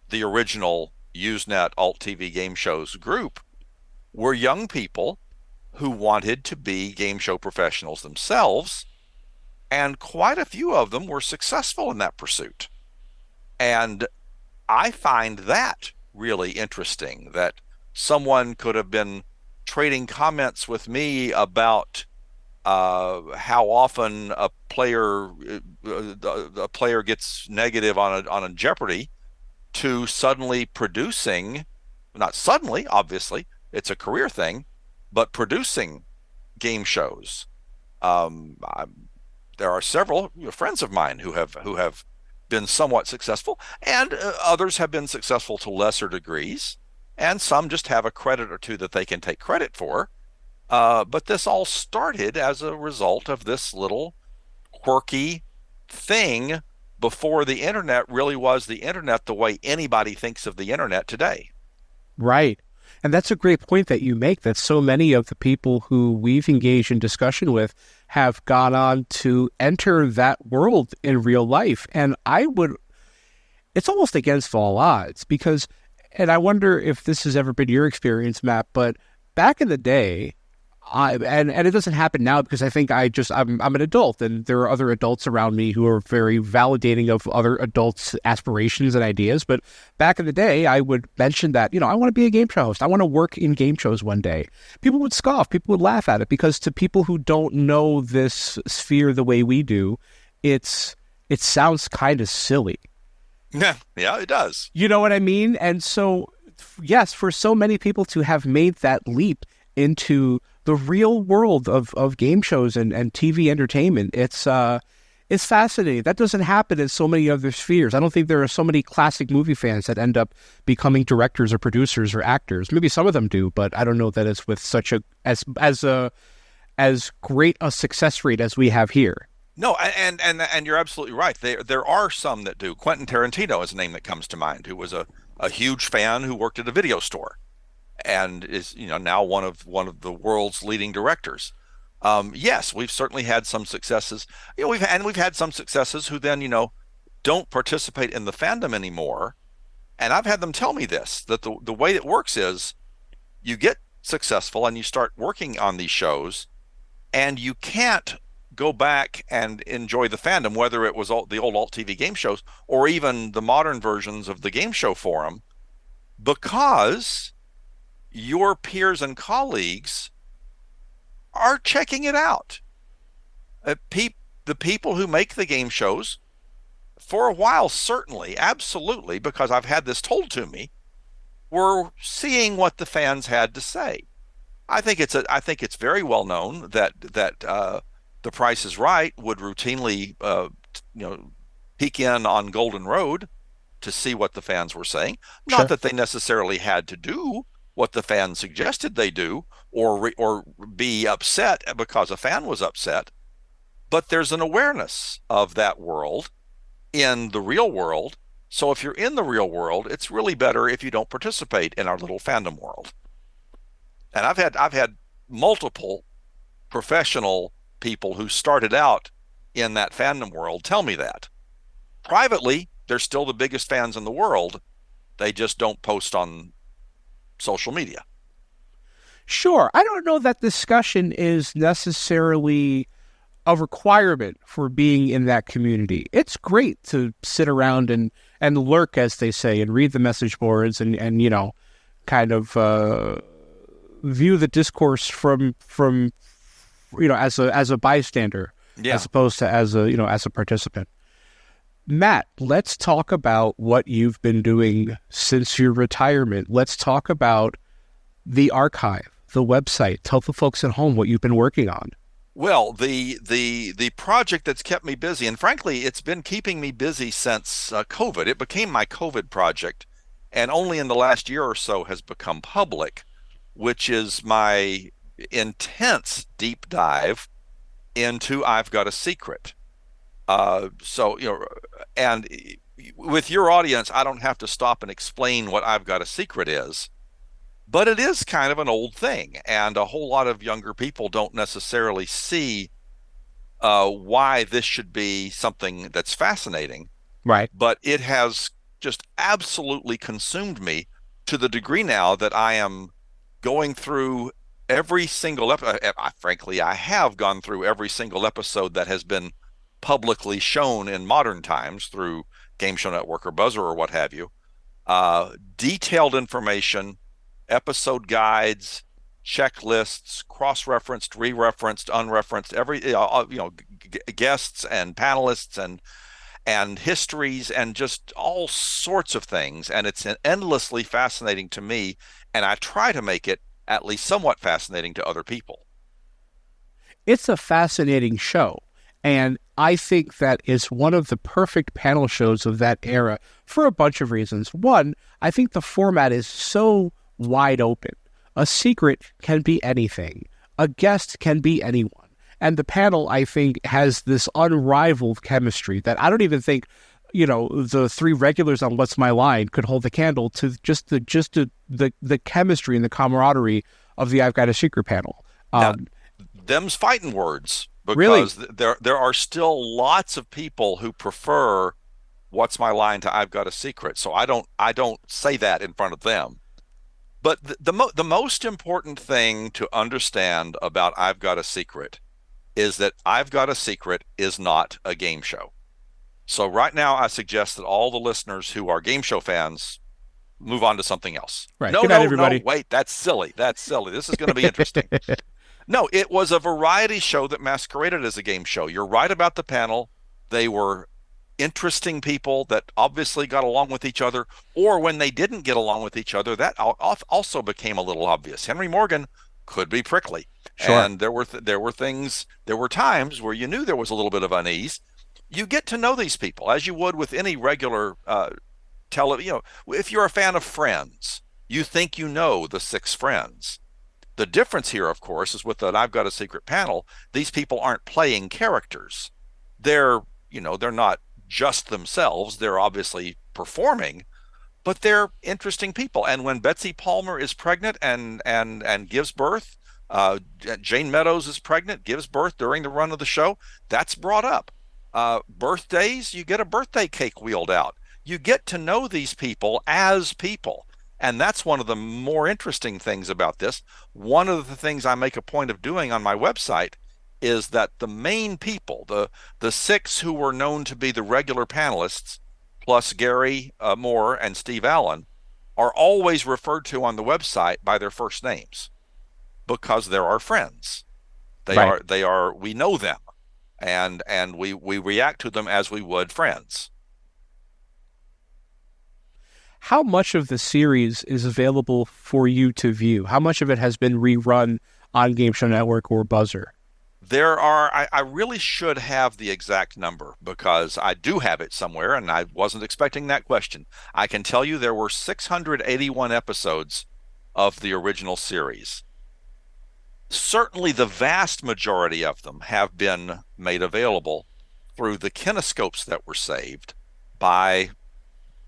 the original Usenet Alt TV game shows group were young people who wanted to be game show professionals themselves, and quite a few of them were successful in that pursuit. And I find that really interesting, that someone could have been trading comments with me about how often a player gets negative on a Jeopardy, to suddenly producing, not suddenly, obviously, it's a career thing, but producing game shows There are several friends of mine who have been somewhat successful, and others have been successful to lesser degrees, and some just have a credit or two that they can take credit for. But this all started as a result of this little quirky thing before the internet really was the internet the way anybody thinks of the internet today. Right. And that's a great point that you make, that so many of the people who we've engaged in discussion with have gone on to enter that world in real life. And it's almost against all odds because, and I wonder if this has ever been your experience, Matt, but back in the day, and it doesn't happen now because I think I'm an adult and there are other adults around me who are very validating of other adults' aspirations and ideas. But back in the day, I would mention that, I want to be a game show host. I want to work in game shows one day. People would scoff. People would laugh at it because to people who don't know this sphere the way we do, it sounds kind of silly. Yeah, it does. You know what I mean? And so, yes, for so many people to have made that leap into the real world of game shows and TV entertainment, it's fascinating. That doesn't happen in so many other spheres. I don't think there are so many classic movie fans that end up becoming directors or producers or actors. Maybe some of them do, but I don't know that it's with such as great a success rate as we have here. No, and you're absolutely right. There are some that do. Quentin Tarantino is a name that comes to mind, who was a huge fan who worked at a video store and is now one of the world's leading directors. Yes, we've certainly had some successes. We've had some successes who then don't participate in the fandom anymore. And I've had them tell me this, that the way it works is you get successful and you start working on these shows, and you can't go back and enjoy the fandom, whether it was the old alt TV game shows or even the modern versions of the game show forum, because your peers and colleagues are checking it out. The people who make the game shows, for a while, certainly, absolutely, because I've had this told to me, were seeing what the fans had to say. I think it's very well known that The Price is Right would routinely peek in on Golden Road to see what the fans were saying. Sure. Not that they necessarily had to do what the fans suggested they do, or be upset because a fan was upset, but there's an awareness of that world in the real world. So if you're in the real world, it's really better if you don't participate in our little fandom world. And I've had multiple professional people who started out in that fandom world tell me that. Privately, they're still the biggest fans in the world. They just don't post on social media. Sure. I don't know that discussion is necessarily a requirement for being in that community. It's great to sit around and lurk, as they say, and read the message boards and kind of view the discourse from as a bystander, as opposed to as a participant. Matt, let's talk about what you've been doing since your retirement. Let's talk about the archive, the website. Tell the folks at home what you've been working on. Well, the project that's kept me busy, and frankly, it's been keeping me busy since COVID. It became my COVID project, and only in the last year or so has become public, which is my intense deep dive into I've Got a Secret. And with your audience, I don't have to stop and explain what I've Got a Secret is, but it is kind of an old thing, and a whole lot of younger people don't necessarily see why this should be something that's fascinating. Right. But it has just absolutely consumed me to the degree now that I am going through every single frankly, I have gone through every single episode that has been publicly shown in modern times through Game Show Network or Buzzer or what have you. Detailed information, episode guides, checklists, cross-referenced, re-referenced, unreferenced, every guests and panelists and histories and just all sorts of things. And it's endlessly fascinating to me, and I try to make it at least somewhat fascinating to other people. It's a fascinating show. And I think that is one of the perfect panel shows of that era for a bunch of reasons. One, I think the format is so wide open. A secret can be anything. A guest can be anyone. And the panel, I think, has this unrivaled chemistry that I don't even think, the three regulars on What's My Line could hold the candle to the chemistry and the camaraderie of the I've Got a Secret panel. Them's fighting words. Really? Because there are still lots of people who prefer What's My Line to I've Got a Secret. So I don't say that in front of them. But the most important thing to understand about I've Got a Secret is that I've Got a Secret is not a game show. So right now I suggest that all the listeners who are game show fans move on to something else. Right. No, Good night, everybody. no, wait, that's silly. This is going to be interesting. No, it was a variety show that masqueraded as a game show. You're right about the panel. They were interesting people that obviously got along with each other, or when they didn't get along with each other, that also became a little obvious. Henry Morgan could be prickly. Sure. And there were times where you knew there was a little bit of unease. You get to know these people as you would with any regular if you're a fan of Friends, you think you know the six friends. The difference here, of course, is with that I've Got a Secret panel, these people aren't playing characters. They're not just themselves. They're obviously performing, but they're interesting people. And when Betsy Palmer is pregnant and gives birth, Jane Meadows is pregnant, gives birth during the run of the show, that's brought up. Birthdays, you get a birthday cake wheeled out. You get to know these people as people. And that's one of the more interesting things about this. One of the things I make a point of doing on my website is that the main people, the six who were known to be the regular panelists, plus Gary Moore and Steve Allen, are always referred to on the website by their first names because they're our friends. They are, we know them, and we react to them as we would friends. How much of the series is available for you to view? How much of it has been rerun on Game Show Network or Buzzer? I really should have the exact number because I do have it somewhere, and I wasn't expecting that question. I can tell you there were 681 episodes of the original series. Certainly the vast majority of them have been made available through the kinescopes that were saved by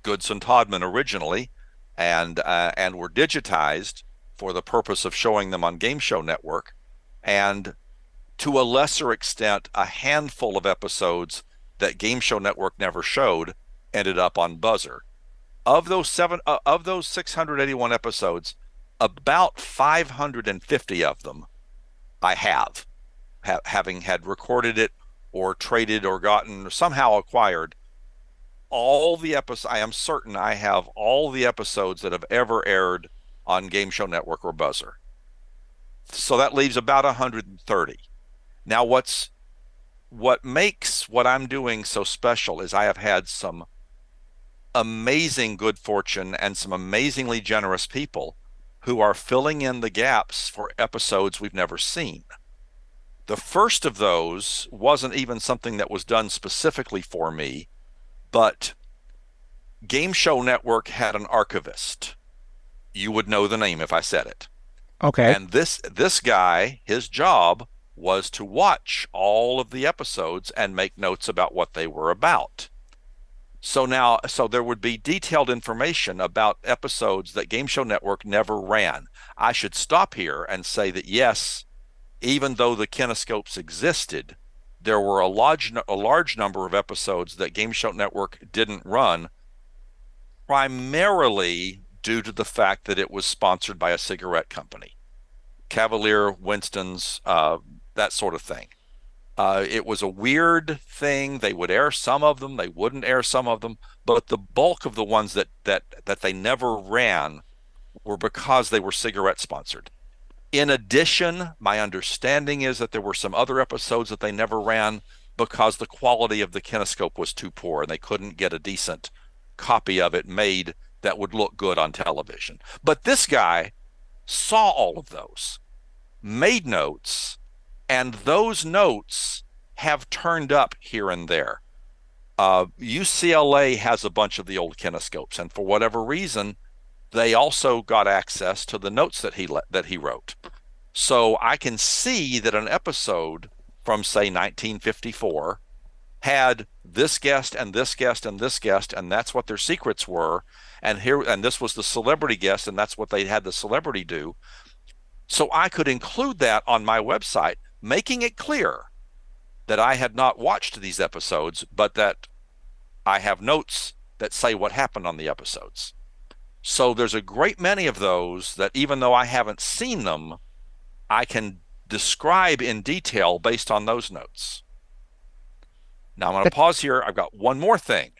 Goodson Todman originally, and were digitized for the purpose of showing them on Game Show Network, and to a lesser extent, a handful of episodes that Game Show Network never showed ended up on Buzzer. Of those 681 episodes, about 550 of them I having had recorded it or traded or gotten or somehow acquired. All the episodes, I am certain I have all the episodes that have ever aired on Game Show Network or Buzzer. So that leaves about 130. Now, what makes what I'm doing so special is I have had some amazing good fortune and some amazingly generous people who are filling in the gaps for episodes we've never seen. The first of those wasn't even something that was done specifically for me, but Game Show Network had an archivist. You would know the name if I said it. Okay. And this guy, his job was to watch all of the episodes and make notes about what they were about. So there would be detailed information about episodes that Game Show Network never ran. I should stop here and say that yes, even though the kinescopes existed, there were a large number of episodes that Game Show Network didn't run, primarily due to the fact that it was sponsored by a cigarette company. Cavalier, Winston's, that sort of thing. It was a weird thing. They would air some of them, they wouldn't air some of them, but the bulk of the ones that they never ran were because they were cigarette sponsored. In addition, my understanding is that there were some other episodes that they never ran because the quality of the kinescope was too poor and they couldn't get a decent copy of it made that would look good on television. But this guy saw all of those, made notes, And those notes have turned up here and there. UCLA has a bunch of the old kinescopes, and for whatever reason, they also got access to the notes that he wrote. So I can see that an episode from, say, 1954 had this guest and this guest and this guest, and that's what their secrets were. And this was the celebrity guest, and that's what they had the celebrity do. So I could include that on my website, making it clear that I had not watched these episodes, but that I have notes that say what happened on the episodes. So there's a great many of those that, even though I haven't seen them, I can describe in detail based on those notes. Now I'm going to pause here. I've got one more thing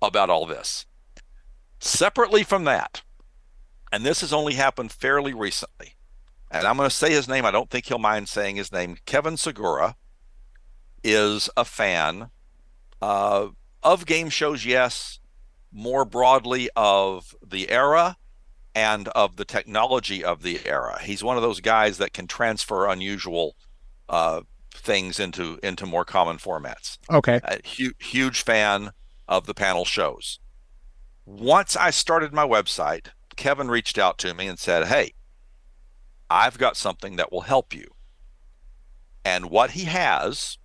about all this. Separately from that, and this has only happened fairly recently, and I'm going to say his name. I don't think he'll mind saying his name. Kevin Segura is a fan of game shows, yes, more broadly of the era and of the technology of the era. He's one of those guys that can transfer unusual things into more common formats. Okay. Huge fan of the panel shows. Once I started my website, Kevin reached out to me and said, "Hey, I've got something that will help you." And what he has,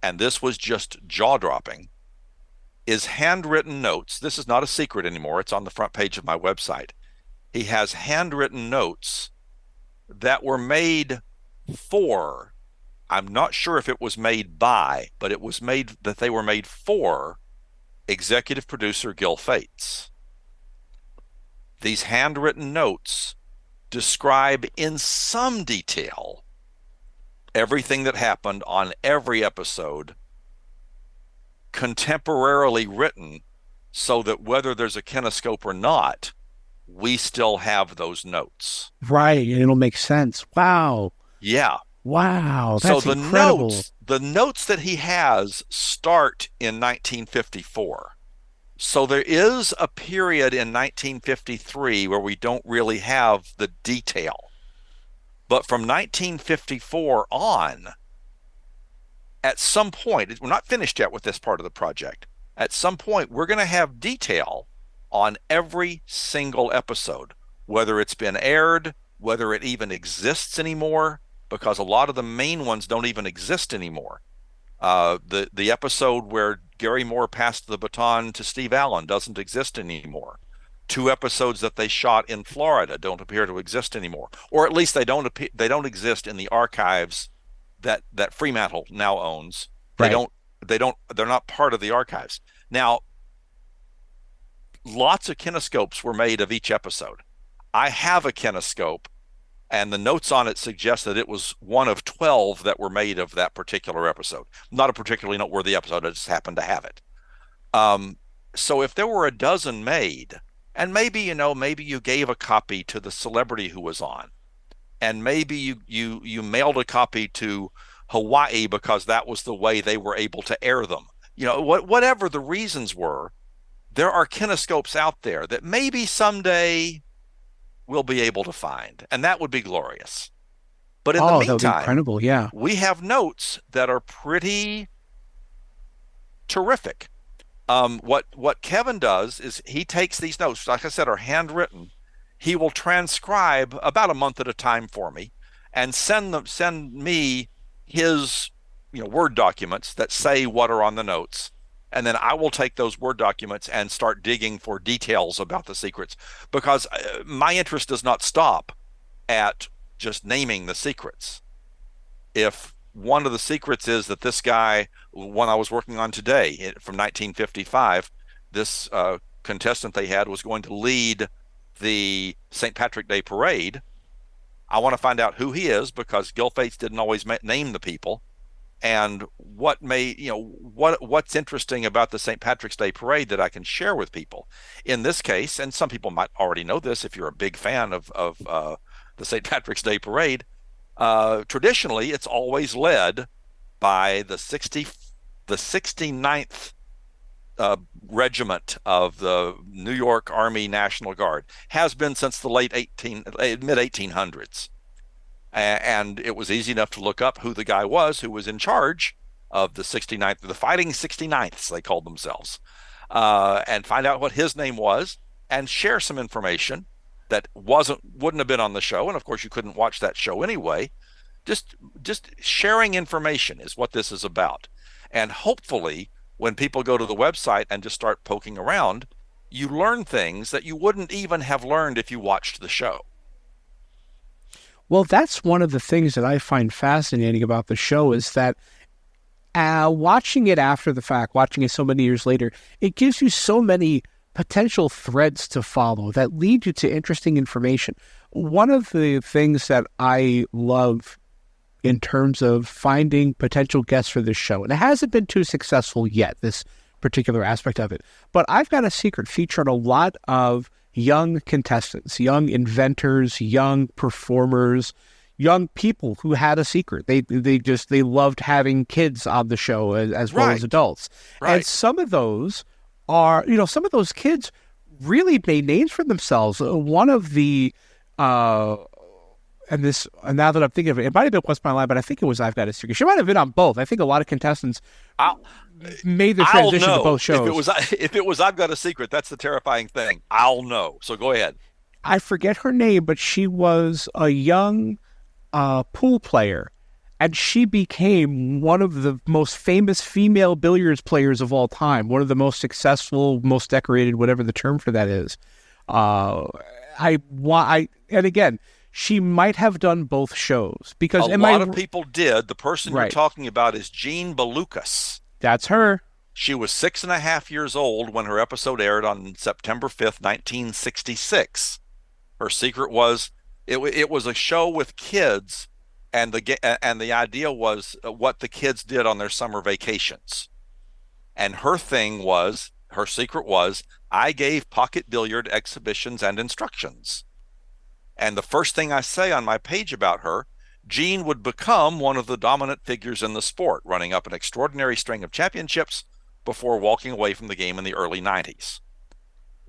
and this was just jaw-dropping, is handwritten notes. This is not a secret anymore. It's on the front page of my website. He has handwritten notes that were made for, I'm not sure if it was made by, but it was made that they were made for executive producer Gil Fates. These handwritten notes describe in some detail everything that happened on every episode, contemporarily written, so that whether there's a kinescope or not, we still have those notes. Right, and it'll make sense. Wow. Yeah. Wow, that's incredible. The notes that he has start in 1954. So there is a period in 1953 where we don't really have the detail. But from 1954 on, at some point, we're not finished yet with this part of the project. At some point, we're going to have detail on every single episode, whether it's been aired, whether it even exists anymore, because a lot of the main ones don't even exist anymore. The episode where Gary Moore passed the baton to Steve Allen doesn't exist anymore. 2 episodes that they shot in Florida don't appear to exist anymore, or at least they don't exist in the archives that Fremantle now owns. They're not part of the archives. Now, lots of kinescopes were made of each episode. I have a kinescope, and the notes on it suggest that it was one of 12 that were made of that particular episode. Not a particularly noteworthy episode, I just happened to have it. So if there were a dozen made, and maybe you gave a copy to the celebrity who was on, and maybe you mailed a copy to Hawaii because that was the way they were able to air them. Whatever the reasons were, there are kinescopes out there that maybe someday we'll be able to find, and that would be glorious. But in the meantime, that would be incredible, yeah. We have notes that are pretty terrific. What Kevin does is he takes these notes, like I said, are handwritten. He will transcribe about a month at a time for me, and send me his Word documents that say what are on the notes. And then I will take those Word documents and start digging for details about the secrets, because my interest does not stop at just naming the secrets. If one of the secrets is that this guy, one I was working on today from 1955, this contestant they had was going to lead the St. Patrick Day Parade. I want to find out who he is, because Gil Fates didn't always name the people. And what's interesting about the St. Patrick's Day Parade that I can share with people. In this case, and some people might already know this if you're a big fan of the St. Patrick's Day Parade, traditionally it's always led by the 69th regiment of the New York Army National Guard. Has been since the mid 1800s. And it was easy enough to look up who the guy was who was in charge of the 69th, the Fighting 69ths, they called themselves, and find out what his name was and share some information that wouldn't have been on the show. And of course, you couldn't watch that show anyway. Just sharing information is what this is about. And hopefully, when people go to the website and just start poking around, you learn things that you wouldn't even have learned if you watched the show. Well, that's one of the things that I find fascinating about the show is that watching it after the fact, watching it so many years later, it gives you so many potential threads to follow that lead you to interesting information. One of the things that I love in terms of finding potential guests for this show, and it hasn't been too successful yet, this particular aspect of it, but I've Got a Secret featured a lot of young contestants, young inventors, young performers, young people who had a secret. They loved having kids on the show as well as adults. Right. And some of those are, some of those kids really made names for themselves. One of the, and now that I'm thinking of it, it might have been What's My Line, but I think it was I've Got a Secret. She might have been on both. I think a lot of contestants made the transition to both shows. If it was I've Got a Secret, that's the terrifying thing. I'll know. So go ahead. I forget her name, but she was a young pool player, and she became one of the most famous female billiards players of all time, one of the most successful, most decorated, whatever the term for that is. And again, she might have done both shows because a lot of people did. The person you're talking about is Jean Belucas. That's her. She was 6.5 years old when her episode aired on September 5th, 1966. Her secret was it was a show with kids, and the idea was what the kids did on their summer vacations. And her secret was, I gave pocket billiard exhibitions and instructions. And the first thing I say on my page about her, Jean would become one of the dominant figures in the sport, running up an extraordinary string of championships before walking away from the game in the early 90s.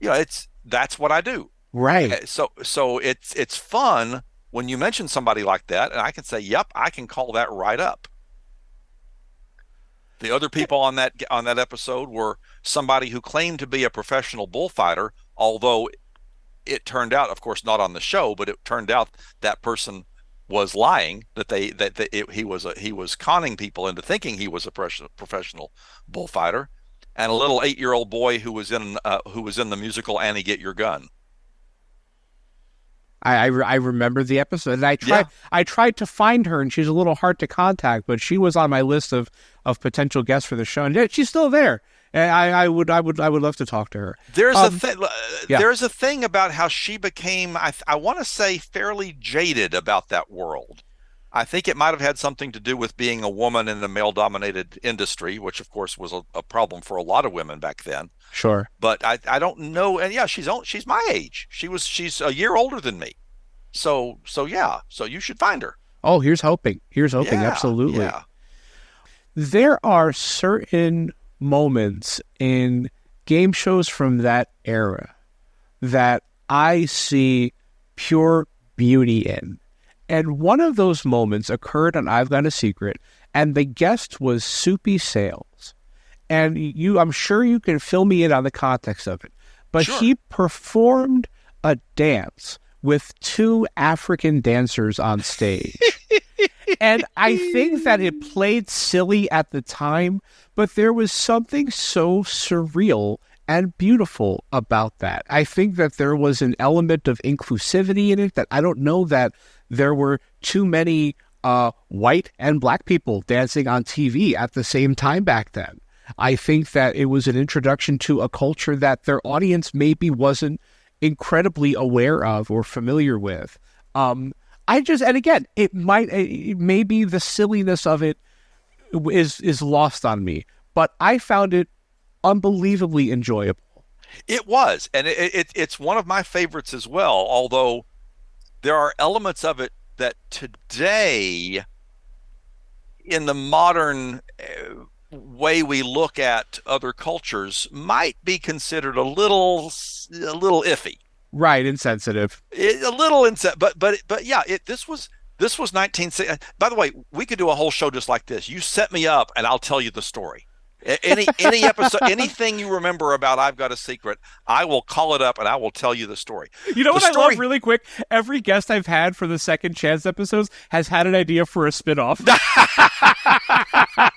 That's what I do. Right. So it's fun when you mention somebody like that, and I can say, yep, I can call that right up. The other people on that episode were somebody who claimed to be a professional bullfighter, although it turned out, of course, not on the show, but it turned out that person was lying, he was conning people into thinking he was a professional bullfighter, and a little 8-year-old boy who was in the musical Annie, Get Your Gun. I remember the episode, and I tried to find her, and she's a little hard to contact, but she was on my list of potential guests for the show, and she's still there. And I would love to talk to her. There's a thing about how she became, I want to say, fairly jaded about that world. I think it might have had something to do with being a woman in a male-dominated industry, which of course was a problem for a lot of women back then. Sure. But I don't know, and yeah, she's my age. She's a year older than me. So you should find her. Oh, here's hoping. Absolutely. Yeah. There are certain moments in game shows from that era that I see pure beauty in. And one of those moments occurred on I've Got a Secret, and the guest was Soupy Sales. And I'm sure you can fill me in on the context of it. But Sure. He performed a dance with 2 African dancers on stage. And I think that it played silly at the time, but there was something so surreal and beautiful about that. I think that there was an element of inclusivity in it that I don't know that there were too many white and black people dancing on TV at the same time back then. I think that it was an introduction to a culture that their audience maybe wasn't incredibly aware of or familiar with. And again, maybe the silliness of it is lost on me, but I found it unbelievably enjoyable. It was, and it's one of my favorites as well, although there are elements of it that today, in the modern way we look at other cultures, might be considered a little iffy. Right, insensitive. A little insensitive, but yeah, this This was 1960. By the way, we could do a whole show just like this. You set me up, and I'll tell you the story. Any episode, anything you remember about I've Got a Secret, I will call it up and I will tell you the story. You know what I love really quick? Every guest I've had for the Second Chance episodes has had an idea for a spinoff.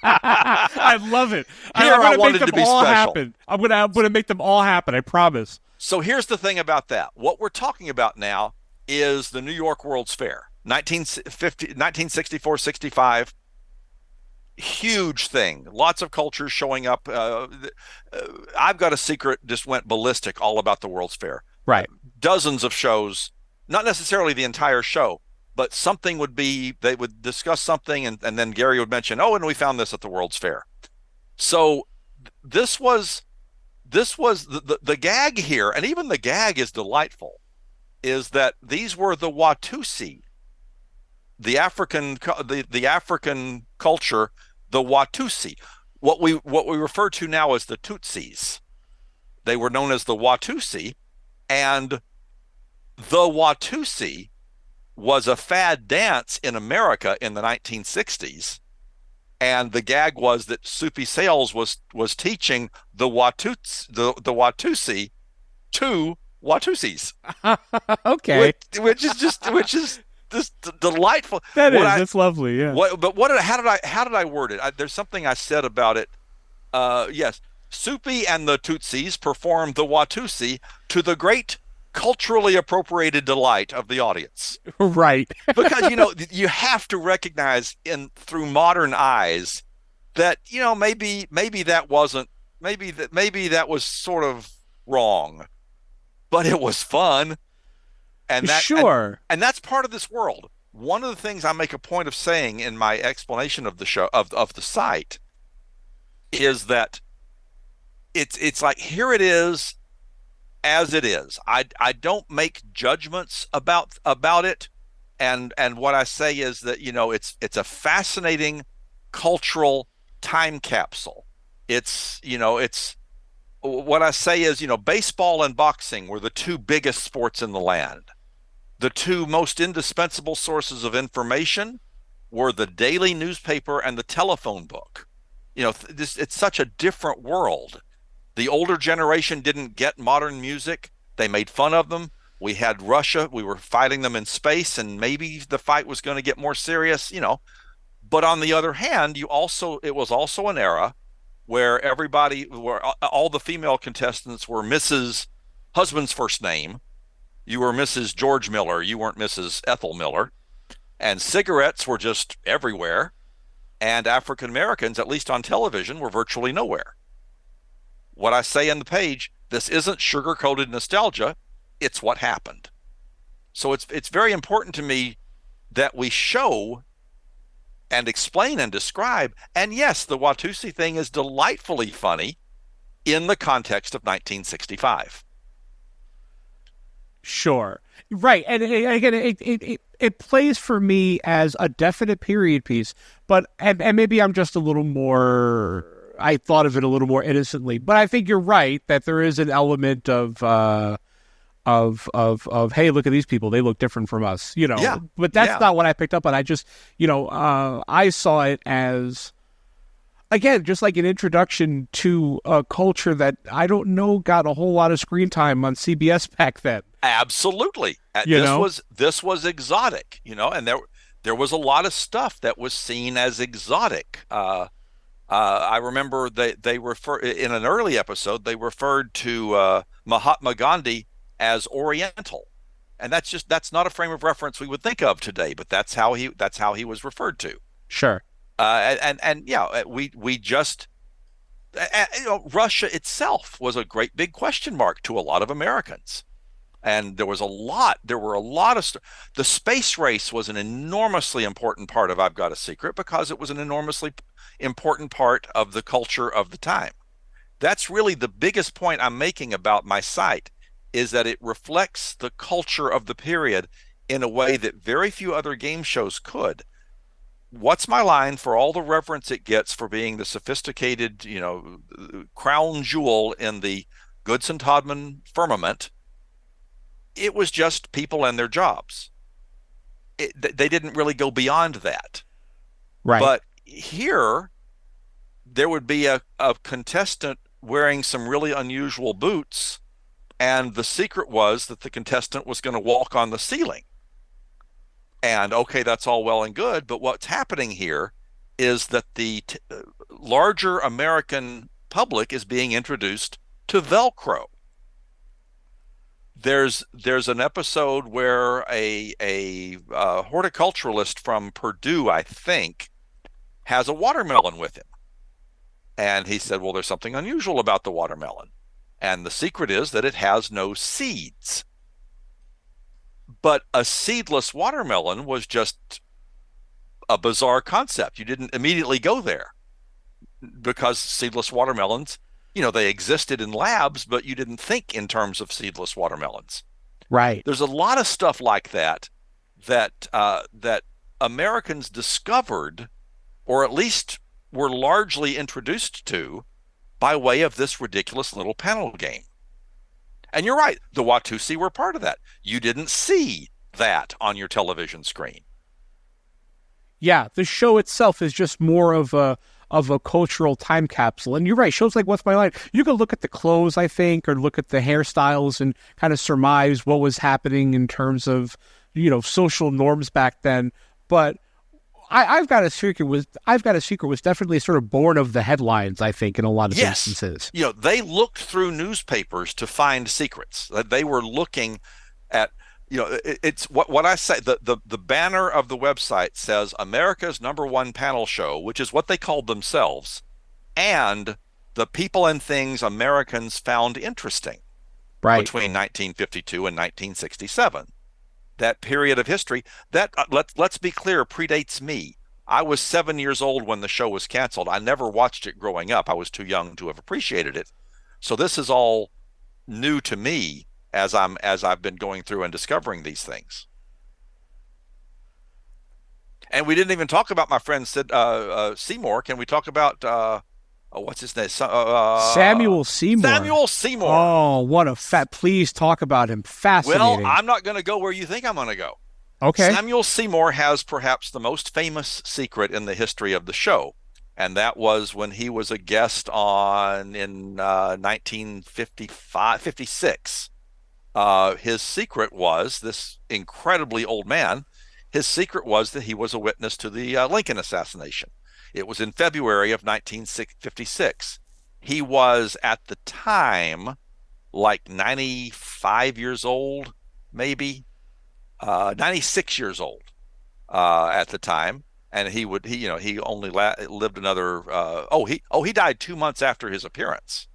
I love it. I wanted to be special. Happen. I'm gonna make them all happen. I promise. So here's the thing about that. What we're talking about now is the New York World's Fair, 1964-65. Huge thing. Lots of cultures showing up. I've Got a Secret just went ballistic all about the World's Fair. Right. Dozens of shows, not necessarily the entire show, but something they would discuss something and then Gary would mention, oh, and we found this at the World's Fair. So this was the gag here, and even the gag is delightful, is that these were the Watusi, the African culture, the Watusi, what we refer to now as the Tutsis. They were known as the Watusi, and the Watusi was a fad dance in America in the 1960s. And the gag was that Soupy Sales was teaching the Watusi to Watusis. Okay, which is just delightful. That's lovely. Yeah. How did I word it? There's something I said about it. Yes, Soupy and the Tutsis performed the Watusi to the great culturally appropriated delight of the audience. Right. Because you have to recognize through modern eyes that maybe that was sort of wrong, but it was fun. And sure. And that's part of this world. One of the things I make a point of saying in my explanation of the show of the site is that it's like, here it is as it is. I don't make judgments about it, and what I say is that it's a fascinating cultural time capsule. It's what I say is baseball and boxing were the two biggest sports in the land. The two most indispensable sources of information were the daily newspaper and the telephone book. It's such a different world. The older generation didn't get modern music. They made fun of them. We had Russia. We were fighting them in space, and maybe the fight was going to get more serious, But on the other hand, it was also an era where all the female contestants were Mrs. Husband's first name. You were Mrs. George Miller. You weren't Mrs. Ethel Miller. And cigarettes were just everywhere. And African Americans, at least on television, were virtually nowhere. What I say in the page, this isn't sugar-coated nostalgia. It's what happened. So it's very important to me that we show and explain and describe. And yes, the Watusi thing is delightfully funny in the context of 1965. Sure. Right. And again, it plays for me as a definite period piece, but and maybe I'm just a little more, I thought of it a little more innocently, but I think you're right that there is an element of hey, look at these people, they look different from us, Yeah. But that's not what I picked up on. I just, I saw it as, again, just like an introduction to a culture that I don't know got a whole lot of screen time on CBS back then. Absolutely. This was exotic, and there was a lot of stuff that was seen as exotic. I remember they refer in an early episode, they referred to Mahatma Gandhi as Oriental, and that's not a frame of reference we would think of today, but that's how he was referred to. Sure. We just Russia itself was a great big question mark to a lot of Americans. And there were a lot of the space race was an enormously important part of I've Got a Secret because it was an enormously important part of the culture of the time. That's really the biggest point I'm making about my site, is that it reflects the culture of the period in a way that very few other game shows could. What's My Line, for all the reverence it gets for being the sophisticated, crown jewel in the Goodson-Todman firmament, it was just people and their jobs. they didn't really go beyond that. Right. But here, there would be a contestant wearing some really unusual boots, and the secret was that the contestant was going to walk on the ceiling. And okay, that's all well and good, but what's happening here is that the larger American public is being introduced to Velcro. There's an episode where a horticulturalist from Purdue, I think, has a watermelon with him. And he said, well, there's something unusual about the watermelon. And the secret is that it has no seeds. But a seedless watermelon was just a bizarre concept. You didn't immediately go there because seedless watermelons, they existed in labs, but you didn't think in terms of seedless watermelons. Right. There's a lot of stuff like that Americans discovered, or at least were largely introduced to, by way of this ridiculous little panel game. And you're right, the Watusi were part of that. You didn't see that on your television screen. Yeah, the show itself is just more of a cultural time capsule. And you're right, shows like What's My Line, you could look at the clothes, I think, or look at the hairstyles and kind of surmise what was happening in terms of, social norms back then. But I've Got a Secret was definitely sort of born of the headlines, I think, in a lot of instances. They looked through newspapers to find secrets. They were looking at, it's what I say. The banner of the website says America's #1 panel show, which is what they called themselves, and the people and things Americans found interesting between 1952 and 1967. That period of history that let's be clear, predates me. I was 7 years old when the show was canceled. I never watched it growing up. I was too young to have appreciated it. So this is all new to me as I've been going through and discovering these things. And we didn't even talk about my friend Seymour. Can we talk about what's his name? Samuel Seymour. Samuel Seymour. Oh, what a please talk about him. Fascinating. Well, I'm not going to go where you think I'm going to go. Okay. Samuel Seymour has perhaps the most famous secret in the history of the show, and that was when he was a guest in 1956. His secret was, this incredibly old man, his secret was that he was a witness to the Lincoln assassination. It was in February of 1956. He was at the time like 95 years old, maybe 96 years old at the time, and he only lived another. He died 2 months after his appearance.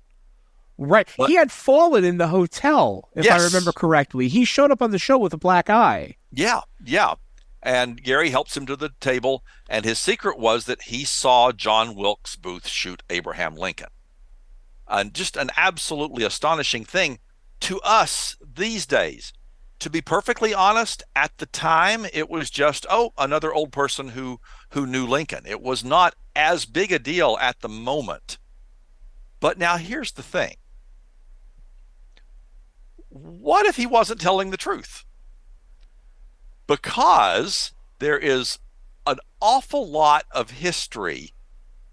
Right, but he had fallen in the hotel, if I remember correctly. He showed up on the show with a black eye. Yeah. And Gary helps him to the table, and his secret was that he saw John Wilkes Booth shoot Abraham Lincoln. And just an absolutely astonishing thing to us these days. To be perfectly honest, at the time, it was just, another old person who knew Lincoln. It was not as big a deal at the moment. But now here's the thing. What if he wasn't telling the truth? Because there is an awful lot of history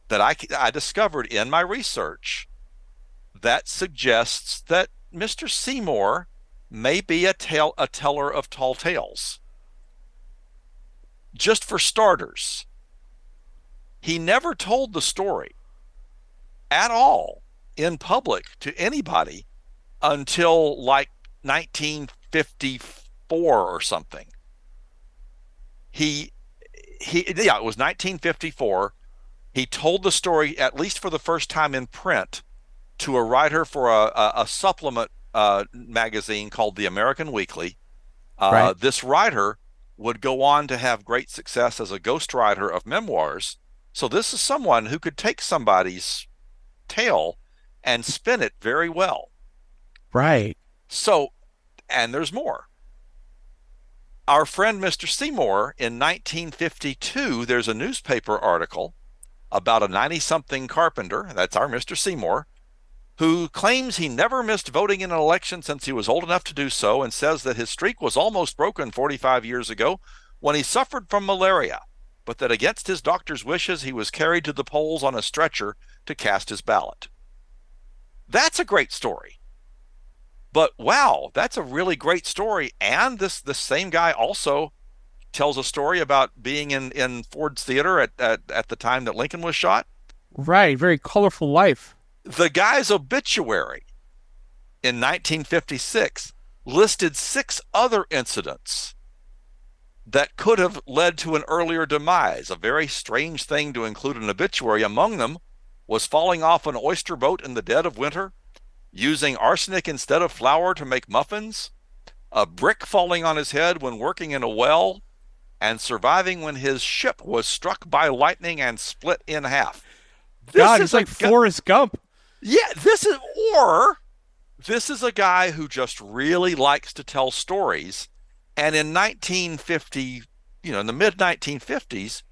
that I discovered in my research that suggests that Mr. Seymour may be a teller of tall tales. Just for starters, he never told the story at all in public to anybody until like 1954 or something. It was 1954. He told the story, at least for the first time in print, to a writer for a supplement magazine called The American Weekly. Right. This writer would go on to have great success as a ghostwriter of memoirs. So this is someone who could take somebody's tale and spin it very well. Right. So, and there's more. Our friend Mr. Seymour, in 1952, there's a newspaper article about a 90-something carpenter, that's our Mr. Seymour, who claims he never missed voting in an election since he was old enough to do so, and says that his streak was almost broken 45 years ago when he suffered from malaria, but that against his doctor's wishes, he was carried to the polls on a stretcher to cast his ballot. That's a great story. But wow, that's a really great story. And this same guy also tells a story about being in Ford's Theater at the time that Lincoln was shot. Right, very colorful life. The guy's obituary in 1956 listed 6 other incidents that could have led to an earlier demise, a very strange thing to include an obituary. Among them was falling off an oyster boat in the dead of winter, using arsenic instead of flour to make muffins, a brick falling on his head when working in a well, and surviving when his ship was struck by lightning and split in half. God, it's like Forrest Gump. Yeah, this is a guy who just really likes to tell stories. And in 1950, in the mid-1950s,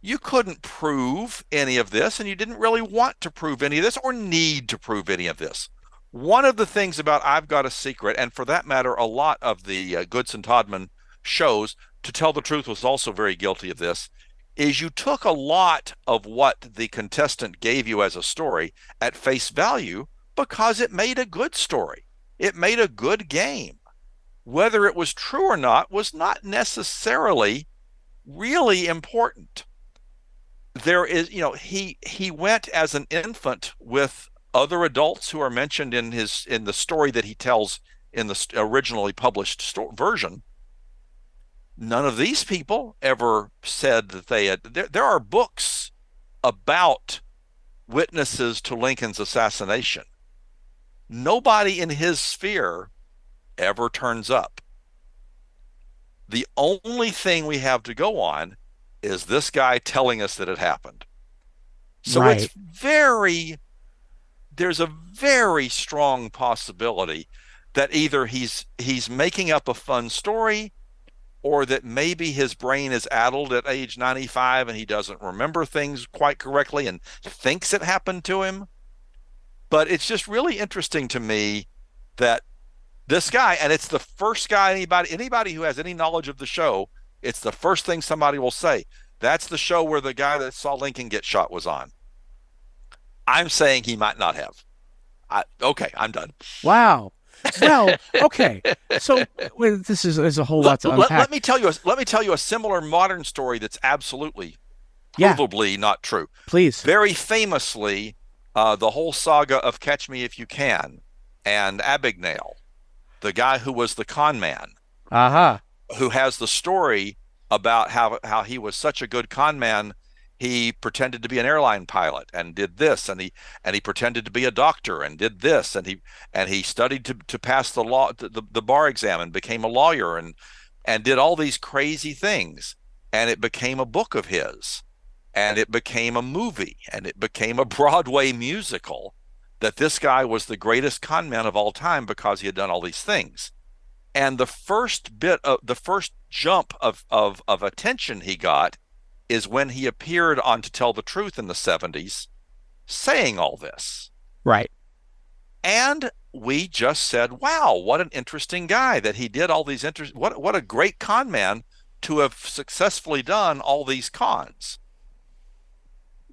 you couldn't prove any of this, and you didn't really want to prove any of this or need to prove any of this. One of the things about I've Got a Secret, and for that matter, a lot of the Goodson-Todman shows, To Tell the Truth was also very guilty of this, is you took a lot of what the contestant gave you as a story at face value because it made a good story. It made a good game. Whether it was true or not was not necessarily really important. There is, he went as an infant with other adults who are mentioned in the story that he tells in the originally published version. None of these people ever said that they had. There are books about witnesses to Lincoln's assassination. Nobody in his sphere ever turns up. The only thing we have to go on is this guy telling us that it happened. So right. There's a very strong possibility that either he's making up a fun story, or that maybe his brain is addled at age 95 and he doesn't remember things quite correctly and thinks it happened to him. But it's just really interesting to me that this guy, and it's the first guy, anybody who has any knowledge of the show, it's the first thing somebody will say. That's the show where the guy that saw Lincoln get shot was on. I'm saying he might not have. Okay, I'm done. Wow. Well, okay. So this is a whole lot to unpack. Let me tell you a similar modern story that's absolutely, provably not true. Please. Very famously, the whole saga of Catch Me If You Can and Abagnale, the guy who was the con man, who has the story about how he was such a good con man. He pretended to be an airline pilot and did this, and he pretended to be a doctor and did this, and he studied to pass the bar exam and became a lawyer and did all these crazy things, and it became a book of his, and it became a movie, and it became a Broadway musical, that this guy was the greatest con man of all time because he had done all these things. And the first jump of attention he got is when he appeared on To Tell the Truth in the 70s saying all this. Right. And we just said, wow, what an interesting guy that he did all these what a great con man to have successfully done all these cons.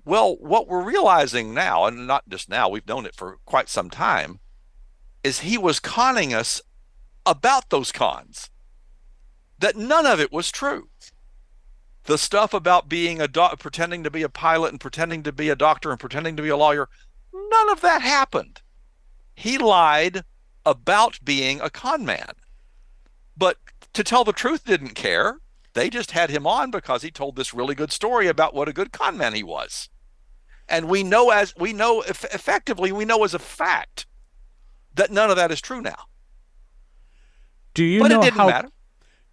Well, what we're realizing now, and not just now, we've known it for quite some time, is he was conning us about those cons. That none of it was true. The stuff about being pretending to be a pilot and pretending to be a doctor and pretending to be a lawyer, none of that happened. He lied about being a con man. But To Tell the Truth didn't care. They just had him on because he told this really good story about what a good con man he was. And we know effectively as a fact that none of that is true now. But it didn't matter.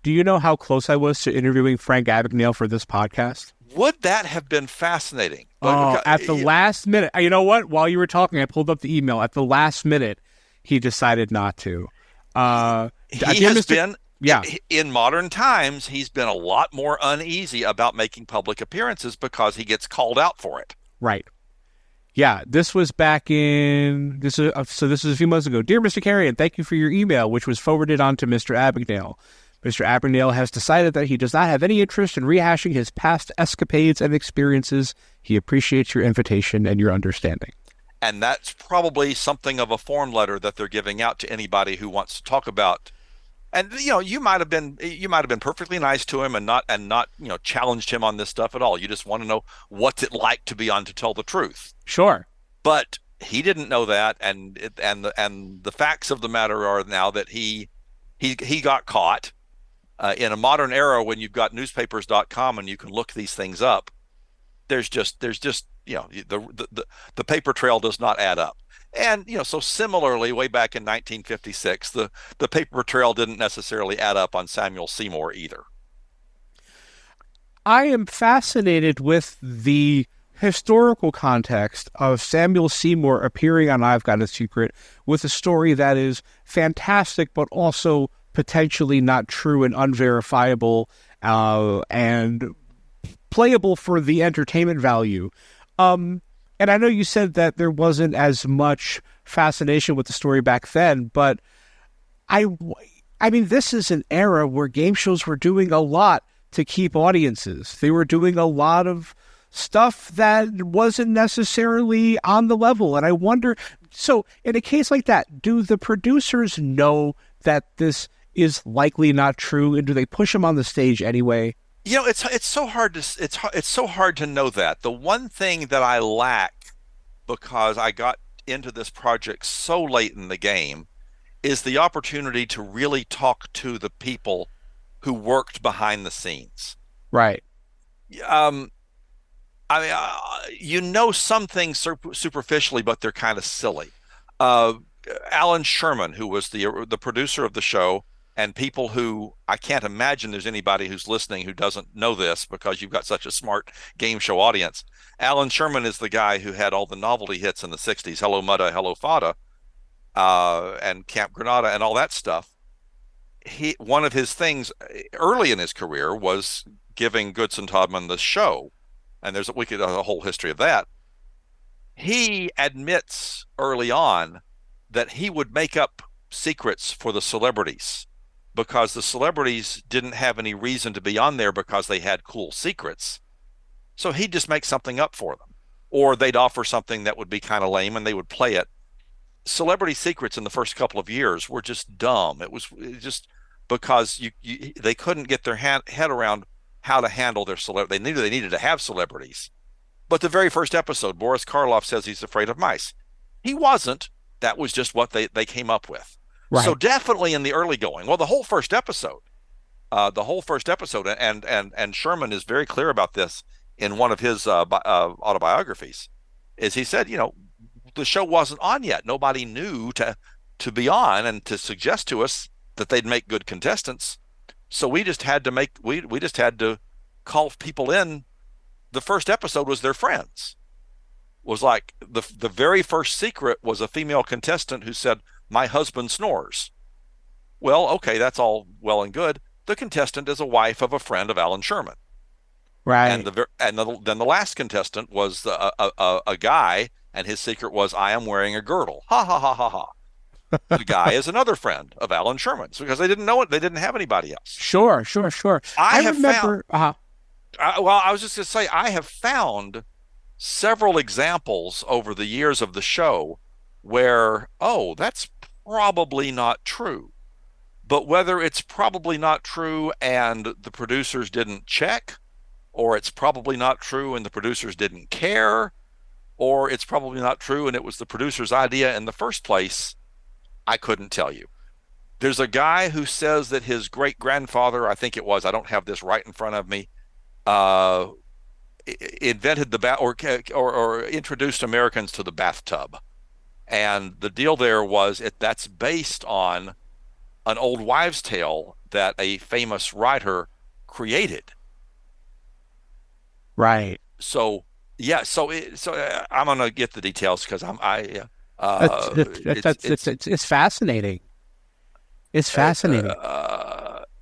Do you know how close I was to interviewing Frank Abagnale for this podcast? Would that have been fascinating? At the last minute. You know what? While you were talking, I pulled up the email. At the last minute, he decided not to. In modern times, he's been a lot more uneasy about making public appearances because he gets called out for it. Right. Yeah, this was back in... This is a few months ago. Dear Mr. Carrion, thank you for your email, which was forwarded on to Mr. Abagnale. Mr. Abagnale has decided that he does not have any interest in rehashing his past escapades and experiences. He appreciates your invitation and your understanding. And that's probably something of a form letter that they're giving out to anybody who wants to talk about. And you might have been perfectly nice to him and not challenged him on this stuff at all. You just want to know what's it like to be on To Tell the Truth. Sure. But he didn't know that, and the facts of the matter are now that he got caught. In a modern era when you've got newspapers.com and you can look these things up, there's just the paper trail does not add up. And so similarly, way back in 1956, the paper trail didn't necessarily add up on Samuel Seymour either. I am fascinated with the historical context of Samuel Seymour appearing on I've Got a Secret with a story that is fantastic, but also potentially not true and unverifiable, and playable for the entertainment value. And I know you said that there wasn't as much fascination with the story back then, but I mean, this is an era where game shows were doing a lot to keep audiences. They were doing a lot of stuff that wasn't necessarily on the level. And I wonder, so in a case like that, do the producers know that this is likely not true, and do they push him on the stage anyway? It's so hard to know that. The one thing that I lack, because I got into this project so late in the game, is the opportunity to really talk to the people who worked behind the scenes. Right. Some things superficially, but they're kind of silly. Alan Sherman, who was the producer of the show, and people who, I can't imagine there's anybody who's listening who doesn't know this because you've got such a smart game show audience. Alan Sherman is the guy who had all the novelty hits in the 60s, Hello Mudda, Hello Fada, and Camp Granada and all that stuff. One of his things early in his career was giving Goodson Todman the show, and there's a whole history of that. He admits early on that he would make up secrets for the celebrities because the celebrities didn't have any reason to be on there because they had cool secrets. So he'd just make something up for them, or they'd offer something that would be kind of lame and they would play it. Celebrity secrets in the first couple of years were just dumb. It was just because they couldn't get their head around how to handle their celebrity. They needed to have celebrities. But the very first episode, Boris Karloff says he's afraid of mice. He wasn't. That was just what they came up with. Right. So definitely in the early going, the whole first episode, and Sherman is very clear about this in one of his autobiographies, is he said, the show wasn't on yet. Nobody knew to be on and to suggest to us that they'd make good contestants. So we just had to we just had to call people in. The first episode was their friends. Was like the very first secret was a female contestant who said, "My husband snores." Well, okay, that's all well and good. The contestant is a wife of a friend of Alan Sherman, right? And then the last contestant was a guy, and his secret was, "I am wearing a girdle." Ha ha ha ha ha. The guy is another friend of Alan Sherman's because they didn't know it. They didn't have anybody else. Sure. I remember. I was just going to say, I have found several examples over the years of the show where, that's probably not true. But whether it's probably not true and the producers didn't check, or it's probably not true and the producers didn't care, or it's probably not true and it was the producer's idea in the first place, I couldn't tell you. There's a guy who says that his great-grandfather, I think it was, I don't have this right in front of me, invented the bath or introduced Americans to the bathtub. And the deal there was that's based on an old wives' tale that a famous writer created. Right. So yeah. So I'm gonna get the details because it's fascinating. It's fascinating.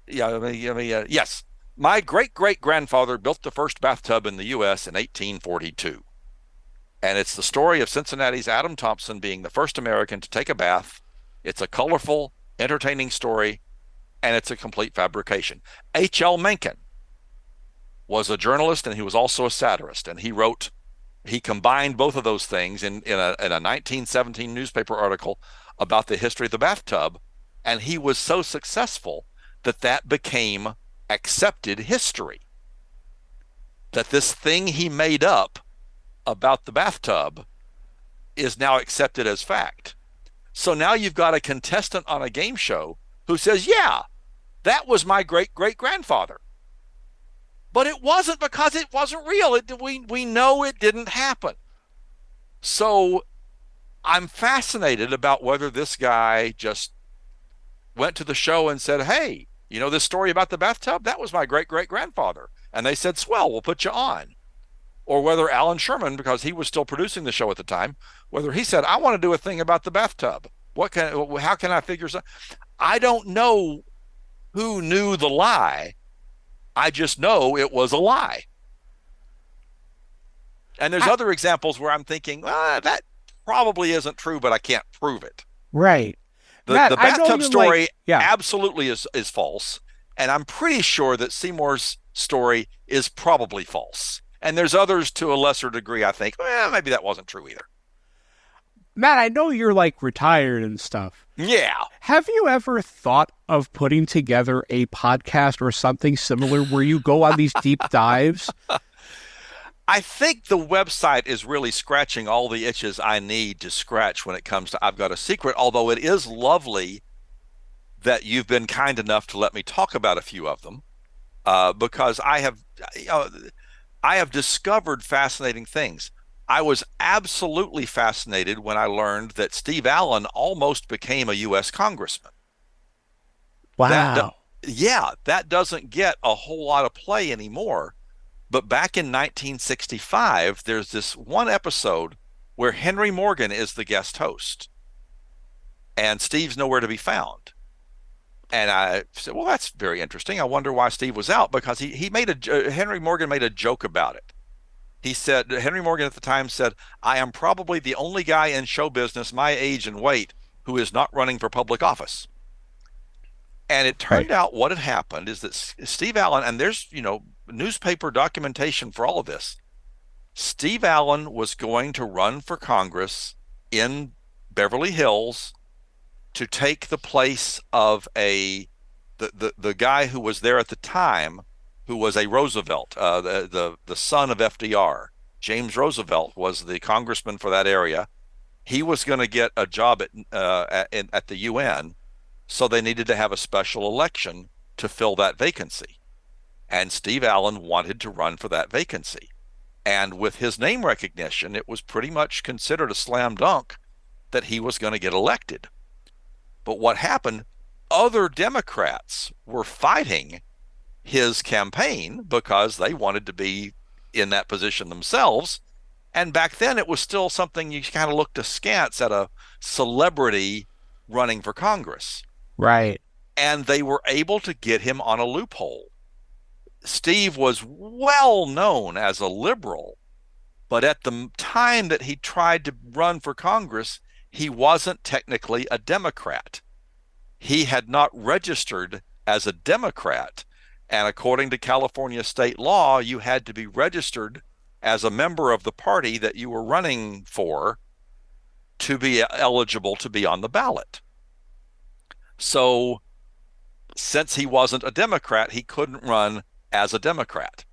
Yes. My great-great-grandfather built the first bathtub in the U.S. in 1842. And it's the story of Cincinnati's Adam Thompson being the first American to take a bath. It's a colorful, entertaining story. and it's a complete fabrication. H.L. Mencken was a journalist, and he was also a satirist, and he combined both of those things in a 1917 newspaper article about the history of the bathtub, and he was so successful that became accepted history. That this thing he made up about the bathtub is now accepted as fact. So now you've got a contestant on a game show who says, yeah, that was my great-great-grandfather. But it wasn't, because it wasn't real. We know it didn't happen. So I'm fascinated about whether this guy just went to the show and said, hey, you know this story about the bathtub? That was my great-great-grandfather. And they said, swell, we'll put you on. Or whether Alan Sherman, because he was still producing the show at the time, whether he said, I want to do a thing about the bathtub. How can I figure something? I don't know who knew the lie. I just know it was a lie. And there's other examples where I'm thinking, that probably isn't true, but I can't prove it. Right. The bathtub story absolutely is false. And I'm pretty sure that Seymour's story is probably false. And there's others to a lesser degree, I think, maybe that wasn't true either. Matt, I know you're retired and stuff. Yeah. Have you ever thought of putting together a podcast or something similar where you go on these deep dives? I think the website is really scratching all the itches I need to scratch when it comes to I've Got a Secret, although it is lovely that you've been kind enough to let me talk about a few of them, because I have discovered fascinating things. I was absolutely fascinated when I learned that Steve Allen almost became a U.S. congressman. Wow. That doesn't get a whole lot of play anymore. But back in 1965, there's this one episode where Henry Morgan is the guest host, and Steve's nowhere to be found. And I said, well, that's very interesting. I wonder why Steve was out, because Henry Morgan made a joke about it. He said, Henry Morgan at the time said, I am probably the only guy in show business my age and weight who is not running for public office. And it turned out what had happened is that Steve Allen, and there's, newspaper documentation for all of this, Steve Allen was going to run for Congress in Beverly Hills to take the place of the guy who was there at the time, who was a Roosevelt, the son of FDR. James Roosevelt was the congressman for that area. He was going to get a job at the UN, so they needed to have a special election to fill that vacancy. And Steve Allen wanted to run for that vacancy. And with his name recognition, it was pretty much considered a slam dunk that he was going to get elected. But what happened, other Democrats were fighting his campaign because they wanted to be in that position themselves. And back then it was still something you kind of looked askance at a celebrity running for Congress. Right. And they were able to get him on a loophole. Steve was well known as a liberal, but at the time that he tried to run for Congress, he wasn't technically a Democrat. He had not registered as a Democrat. And according to California state law, you had to be registered as a member of the party that you were running for to be eligible to be on the ballot. So since he wasn't a Democrat, he couldn't run as a Democrat.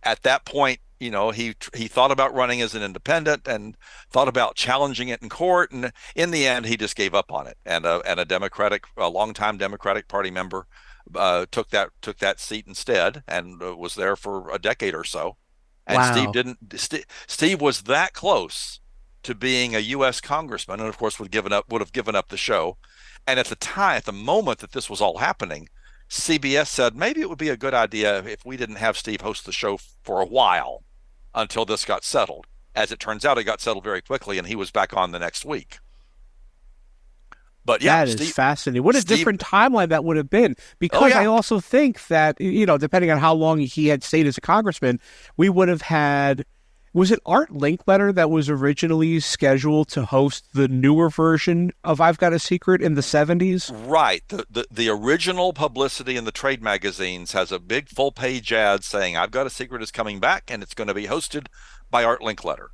At that point, he thought about running as an independent and thought about challenging it in court. And in the end, he just gave up on it. And a longtime Democratic Party member took that seat instead and was there for a decade or so. And wow. Steve was that close to being a U.S. congressman, and of course would have given up the show. And at the moment that this was all happening, CBS said maybe it would be a good idea if we didn't have Steve host the show for a while until this got settled. As it turns out, it got settled very quickly, and he was back on the next week. But yeah, that is fascinating. What a different timeline that would have been. Because I also think that, depending on how long he had stayed as a congressman, we would have had Was it Art Linkletter that was originally scheduled to host the newer version of I've Got a Secret in the 70s? Right. The original publicity in the trade magazines has a big full-page ad saying I've Got a Secret is coming back and it's going to be hosted by Art Linkletter.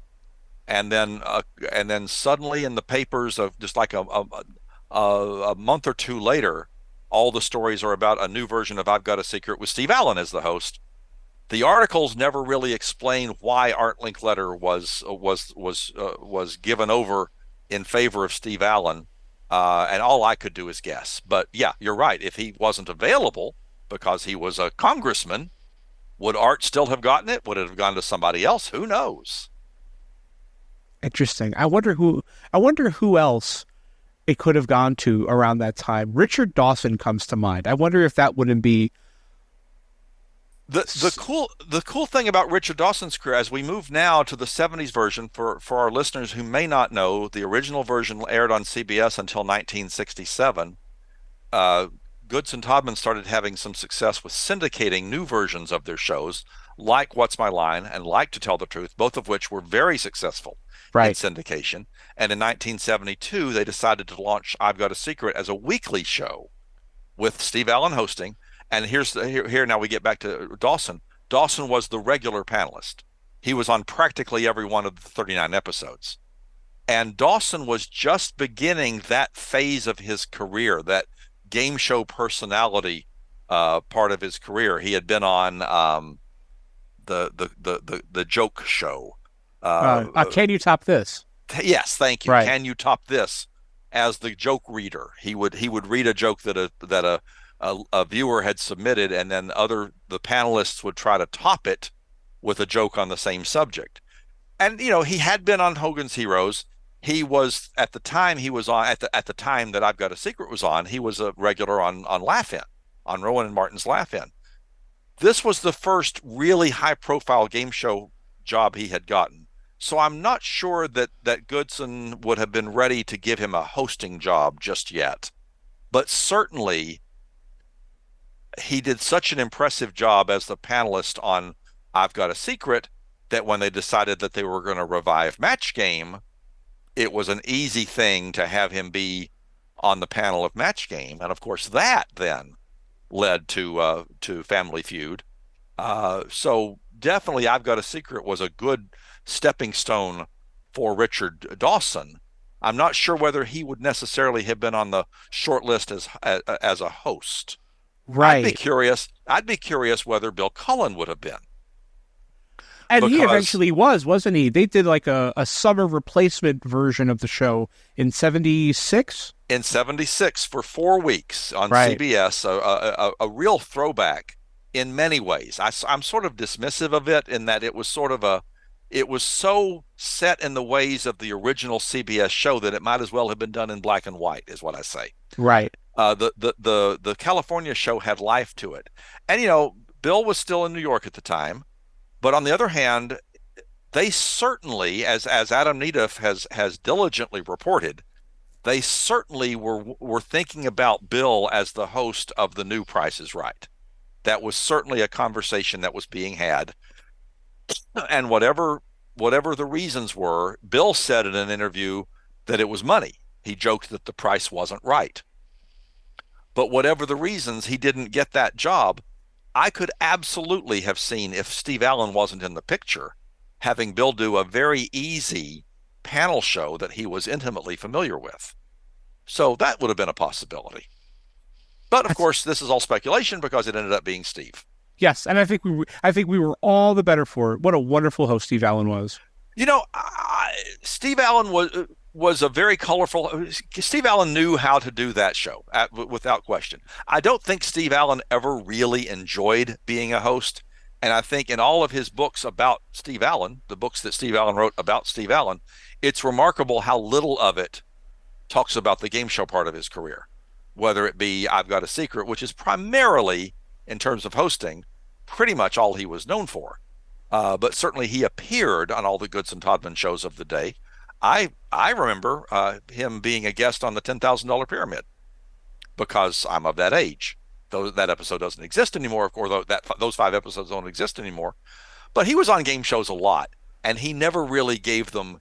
And then suddenly in the papers of just like a month or two later, all the stories are about a new version of I've Got a Secret with Steve Allen as the host. The articles never really explain why Art Linkletter was given over in favor of Steve Allen, and all I could do is guess. But yeah, you're right. If he wasn't available because he was a congressman, would Art still have gotten it? Would it have gone to somebody else? Who knows? Interesting. I wonder who else it could have gone to around that time. Richard Dawson comes to mind. I wonder if that wouldn't be the cool thing about Richard Dawson's career, as we move now to the 70s version, for our listeners who may not know, the original version aired on CBS until 1967. Goodson Todman started having some success with syndicating new versions of their shows, like What's My Line and like To Tell the Truth, both of which were very successful in syndication. And in 1972, they decided to launch I've Got a Secret as a weekly show with Steve Allen hosting. And here now we get back to Dawson. Dawson was the regular panelist. He was on practically every one of the 39 episodes. And Dawson was just beginning that phase of his career, that game show personality part of his career. He had been on the joke show. Can You Top This? Yes, thank you. Right. Can You Top This? As the joke reader, he would read a joke that a viewer had submitted, and then the panelists would try to top it with a joke on the same subject. And he had been on Hogan's Heroes. He was at the time at the time that I've Got a Secret was on. He was a regular on Laugh-In, on Rowan and Martin's Laugh-In. This was the first really high-profile game show job he had gotten. So I'm not sure that Goodson would have been ready to give him a hosting job just yet. But certainly, he did such an impressive job as the panelist on I've Got a Secret that when they decided that they were going to revive Match Game, it was an easy thing to have him be on the panel of Match Game. And of course, that then led to Family Feud. So definitely I've Got a Secret was a good stepping stone for Richard Dawson. I'm not sure whether he would necessarily have been on the short list as a host. Right. I'd be curious whether Bill Cullen would have been. And he eventually wasn't he? They did like a summer replacement version of the show in 76? In 76 for 4 weeks on Right. CBS, a real throwback in many ways. I'm sort of dismissive of it in that it was so set in the ways of the original CBS show that it might as well have been done in black and white, is what I say. Right. The California show had life to it. And, Bill was still in New York at the time. But on the other hand, they certainly, as Adam Neduff has diligently reported, they certainly were thinking about Bill as the host of the new Price is Right. That was certainly a conversation that was being had. And whatever the reasons were, Bill said in an interview that it was money. He joked that the price wasn't right. But whatever the reasons, he didn't get that job. I could absolutely have seen, if Steve Allen wasn't in the picture, having Bill do a very easy panel show that he was intimately familiar with. So that would have been a possibility. But of course, this is all speculation because it ended up being Steve. Yes, and I think we were all the better for it. What a wonderful host Steve Allen was. Steve Allen was a very colorful. Steve Allen knew how to do that show without question. I don't think Steve Allen ever really enjoyed being a host. And I think in all of his books about Steve Allen, the books that Steve Allen wrote about Steve Allen, it's remarkable how little of it talks about the game show part of his career, whether it be I've Got a Secret, which is primarily, in terms of hosting, pretty much all he was known for. But certainly he appeared on all the Goodson Todman shows of the day. I remember him being a guest on the $10,000 Pyramid because I'm of that age. Though that episode doesn't exist anymore, or those 5 episodes don't exist anymore. But he was on game shows a lot. and he never really gave them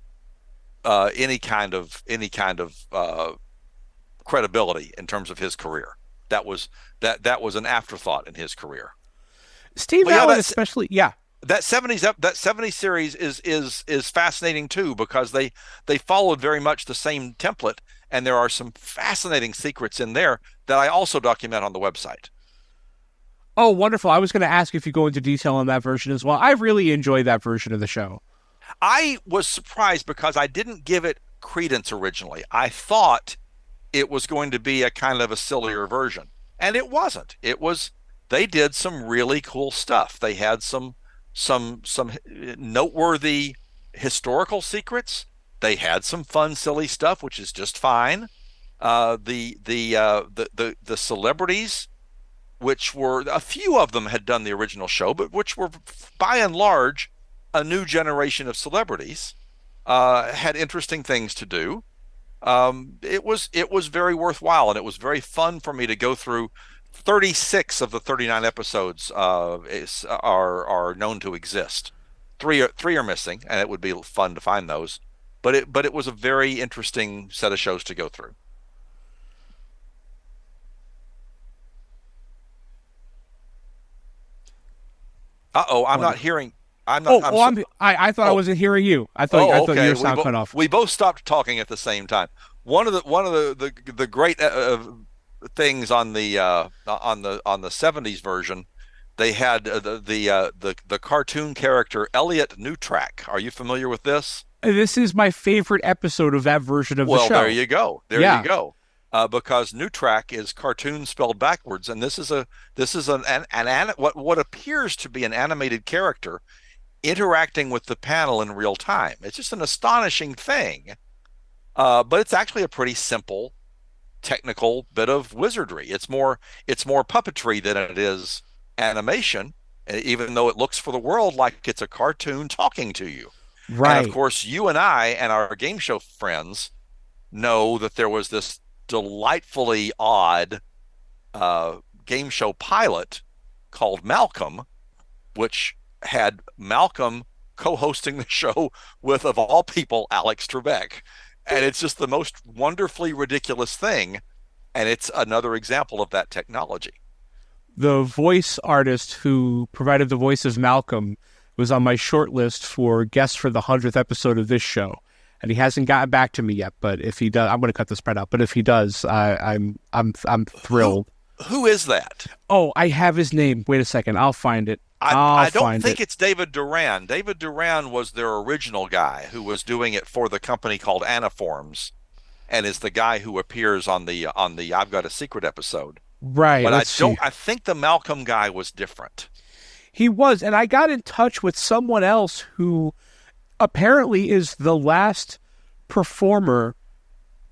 any kind of credibility in terms of his career. That was an afterthought in his career. Steve Allen, especially, yeah. That 70s series is fascinating too, because they followed very much the same template, and there are some fascinating secrets in there that I also document on the website. Oh, wonderful. I was going to ask if you go into detail on that version as well. I really enjoyed that version of the show. I was surprised because I didn't give it credence originally. I thought it was going to be a kind of a sillier version, and it wasn't. They did some really cool stuff. They had some noteworthy historical secrets. They had some fun, silly stuff, which is just fine. The celebrities, which were a few of them had done the original show, but which were by and large a new generation of celebrities, had interesting things to do. It was very worthwhile, and it was very fun for me to go through. 36 of the 39 episodes are known to exist. Three are missing, and it would be fun to find those. But it was a very interesting set of shows to go through. I'm not hearing. I'm not. I thought I wasn't hearing you. I thought your sound cut off. We both stopped talking at the same time. One of the great things on the 70s version, they had the cartoon character Elliot Newtrack. Are you familiar with this? This is my favorite episode of that version of the show. Well, there you go. You go. Because Newtrack is cartoon spelled backwards, and this is what appears to be an animated character interacting with the panel in real time. It's just an astonishing thing, but it's actually a pretty simple technical bit of wizardry. It's more puppetry than it is animation, even though it looks for the world like it's a cartoon talking to you. Right. And of course, you and I and our game show friends know that there was this delightfully odd game show pilot called Malcolm, which had Malcolm co-hosting the show with, of all people, Alex Trebek. And it's just the most wonderfully ridiculous thing. And it's another example of that technology. The voice artist who provided the voice of Malcolm was on my short list for guest for the 100th episode of this show. And he hasn't gotten back to me yet, but if he does, I'm going to cut the spread out. But if he does, I'm thrilled. Who is that? Oh, I have his name. Wait a second. I'll find it. I don't think it's David Duran. David Duran was their original guy who was doing it for the company called Anaforms, and is the guy who appears on the I've Got a Secret episode. Right. But I think the Malcolm guy was different. He was, and I got in touch with someone else who apparently is the last performer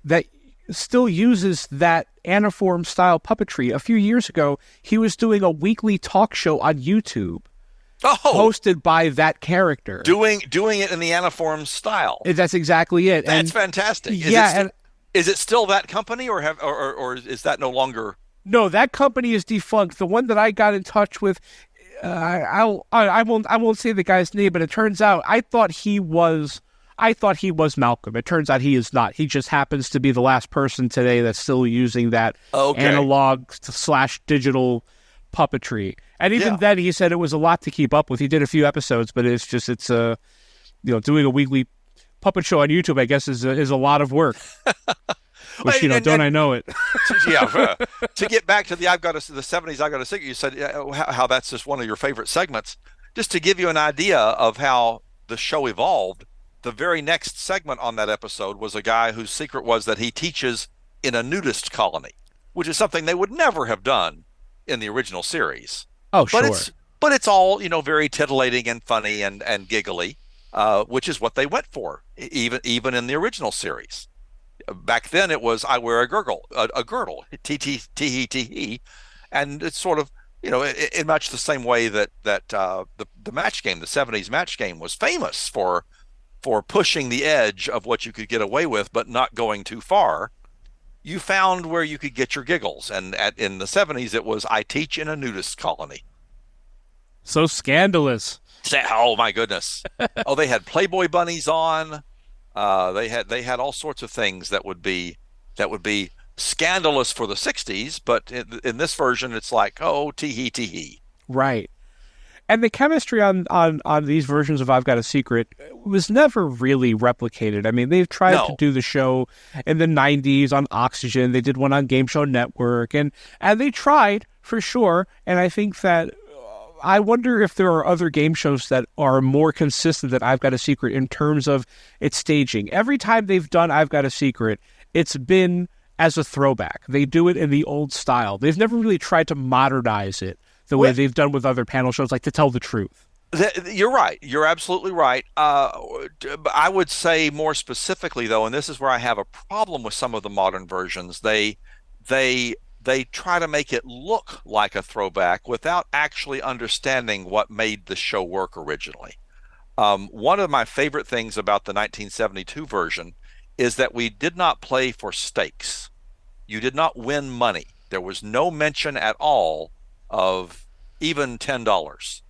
that still uses that Anaform style puppetry. A few years ago, he was doing a weekly talk show on YouTube, hosted by that character, doing it in the Anaform style. That's exactly it. That's fantastic. Is it still that company, or is that no longer? No, that company is defunct. The one that I got in touch with, I won't say the guy's name, but it turns out I thought he was Malcolm. It turns out he is not. He just happens to be the last person today that's still using that analog / digital puppetry. And even then, he said it was a lot to keep up with. He did a few episodes, but it's doing a weekly puppet show on YouTube, I guess, is a lot of work. Which, don't I know it? To get back to the 70s, I've Got a Secret, you said how that's just one of your favorite segments. Just to give you an idea of how the show evolved, the very next segment on that episode was a guy whose secret was that he teaches in a nudist colony, which is something they would never have done in the original series. Oh, sure. But it's all, very titillating and funny and giggly, which is what they went for, even in the original series. Back then it was, I wear a girdle, T-T-T-E-T-E, and it's sort of, in much the same way that the match game, the 70s match game, was famous for pushing the edge of what you could get away with, but not going too far. You found where you could get your giggles, and in the 70s it was, I teach in a nudist colony. So scandalous. Oh my goodness. Oh, they had Playboy bunnies on. They had all sorts of things that would be scandalous for the 60s, but in this version it's like, oh, tee hee tee hee. Right. And the chemistry on these versions of I've Got a Secret was never really replicated. I mean, they've tried to No. do the show in the 90s on Oxygen. They did one on Game Show Network, and they tried for sure. And I think that I wonder if there are other game shows that are more consistent than I've Got a Secret in terms of its staging. Every time they've done I've Got a Secret, it's been as a throwback. They do it in the old style. They've never really tried to modernize it the way they've done with other panel shows, like To Tell the Truth. You're right. You're absolutely right. I would say more specifically, though, and this is where I have a problem with some of the modern versions. They try to make it look like a throwback without actually understanding what made the show work originally. One of my favorite things about the 1972 version is that we did not play for stakes. You did not win money. There was no mention at all of even $10.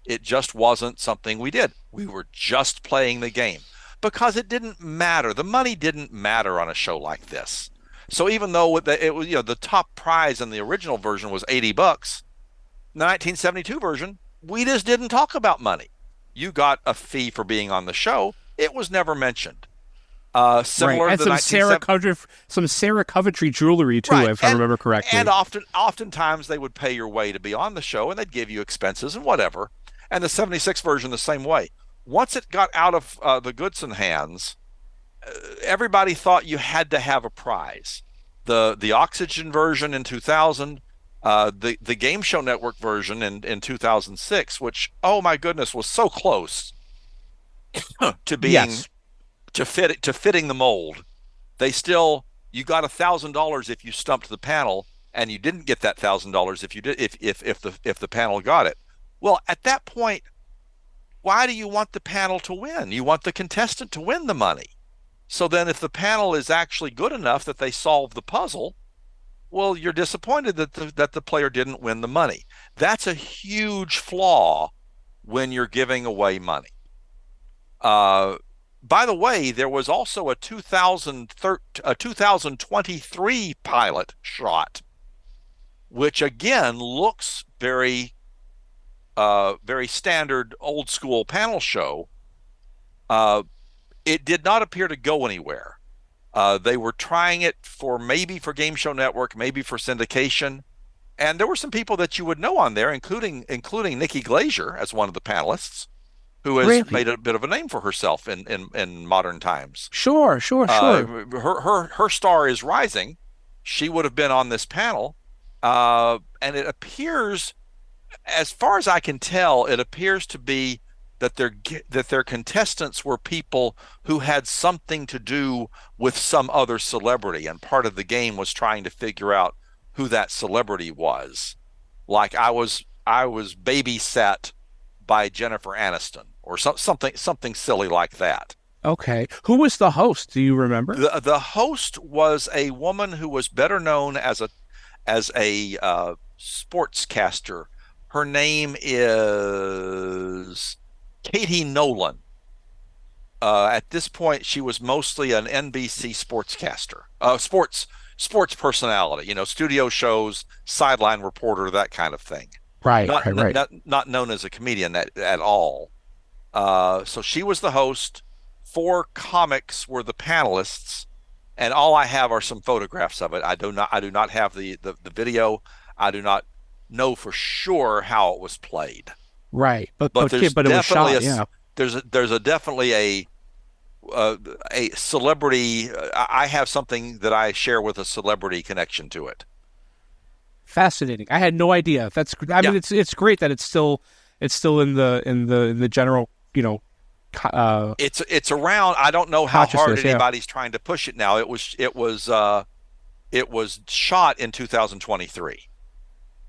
It just wasn't something we did. We were just playing the game because it didn't matter. The money didn't matter on a show like this. So even though it was, the top prize in the original version was $80, in the 1972 version, we just didn't talk about money. You got a fee for being on the show. It was never mentioned. Similar and to some Sarah Coventry jewelry too, right. if I remember correctly. And oftentimes they would pay your way to be on the show, and they'd give you expenses and whatever. And the 76 version the same way. Once it got out of the Goodson hands, everybody thought you had to have a prize. The Oxygen version in 2000, the Game Show Network version in 2006, which, oh my goodness, was so close to being to fitting the mold. You got $1,000 if you stumped the panel, and you didn't get that $1,000 if the panel got it. Well, at that point, why do you want the panel to win? You want the contestant to win the money. So then if the panel is actually good enough that they solve the puzzle, well, you're disappointed that the player didn't win the money. That's a huge flaw when you're giving away money. By the way, there was also a 2023 pilot shot, which again looks very standard old school panel show. It did not appear to go anywhere. They were trying it maybe for Game Show Network, maybe for syndication. And there were some people that you would know on there, including Nikki Glaser as one of the panelists, who has made a bit of a name for herself in modern times. Sure. Her star is rising. She would have been on this panel. And it appears, as far as I can tell, it appears to be that their contestants were people who had something to do with some other celebrity, and part of the game was trying to figure out who that celebrity was. Like I was babysat by Jennifer Aniston or something silly like that. Okay. Who was the host? Do you remember? The host was a woman who was better known as a sportscaster. Her name is Katie Nolan. At this point, she was mostly an NBC sportscaster, sports personality. Studio shows, sideline reporter, that kind of thing. Right. Not known as a comedian at all. So she was the host. 4 comics were the panelists, and all I have are some photographs of it. I do not have the video. I do not know for sure how it was played. Right, but it was shot. There's definitely a celebrity. I have something that I share with a celebrity connection to it. Fascinating. I had no idea. Mean, it's great that it's still in the general, it's around. I don't know how hard anybody's trying to push it now. It was shot in 2023.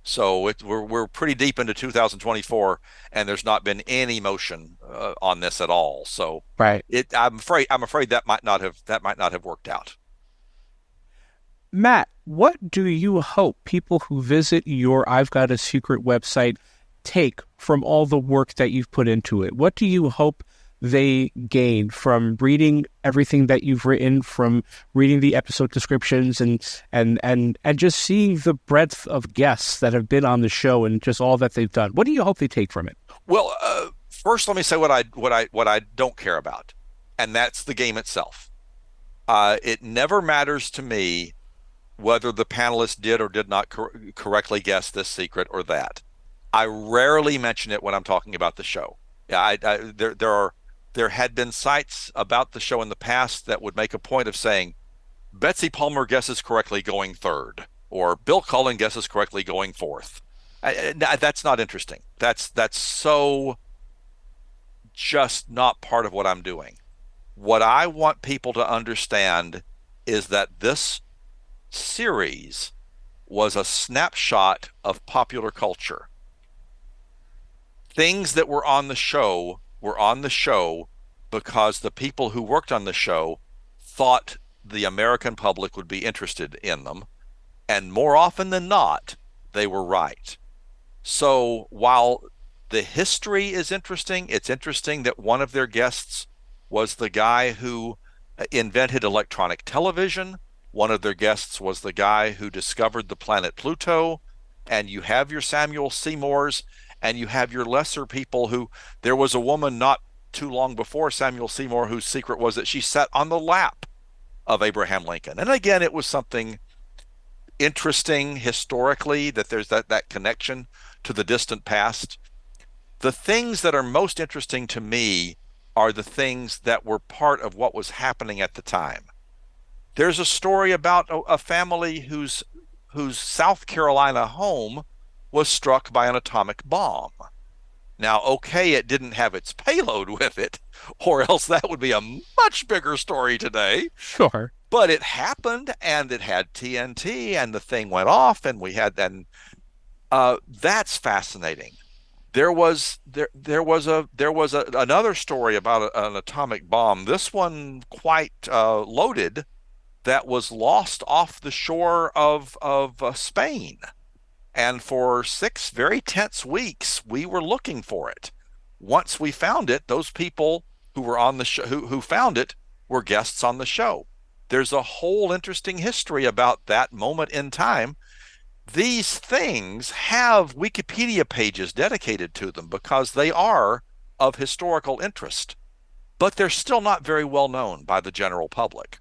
So we're pretty deep into 2024, and there's not been any motion on this at all. So right. I'm afraid that might not have worked out. Matt, what do you hope people who visit your I've Got a Secret website take from all the work that you've put into it? What do you hope they gain from reading everything that you've written, from reading the episode descriptions and just seeing the breadth of guests that have been on the show and just all that they've done? What do you hope they take from it? Well, first, let me say what I don't care about, and that's the game itself. It never matters to me whether the panelists did or did not correctly guess this secret or that. I rarely mention it when I'm talking about the show. Yeah, there had been sites about the show in the past that would make a point of saying, Betsy Palmer guesses correctly going third, or Bill Cullen guesses correctly going fourth. That's not interesting. That's so just not part of what I'm doing. What I want people to understand is that this series was a snapshot of popular culture. Things that were on the show because the people who worked on the show thought the American public would be interested in them. And more often than not, they were right. So while the history is interesting, it's interesting that one of their guests was the guy who invented electronic television. One of their guests was the guy who discovered the planet Pluto. And you have your Samuel Seymours, and you have your lesser people who, there was a woman not too long before Samuel Seymour whose secret was that she sat on the lap of Abraham Lincoln. And again, it was something interesting historically, that there's that connection to the distant past. The things that are most interesting to me are the things that were part of what was happening at the time. There's a story about a family whose South Carolina home was struck by an atomic bomb. Now, okay, it didn't have its payload with it, or else that would be a much bigger story today. Sure. But it happened, and it had TNT, and the thing went off, and we had that. That's fascinating. There was another story about an atomic bomb. This one quite loaded, that was lost off the shore of Spain. And for 6 very tense weeks, we were looking for it. Once we found it, those people who were on the show, who found it, were guests on the show. There's a whole interesting history about that moment in time. These things have Wikipedia pages dedicated to them because they are of historical interest, but they're still not very well known by the general public.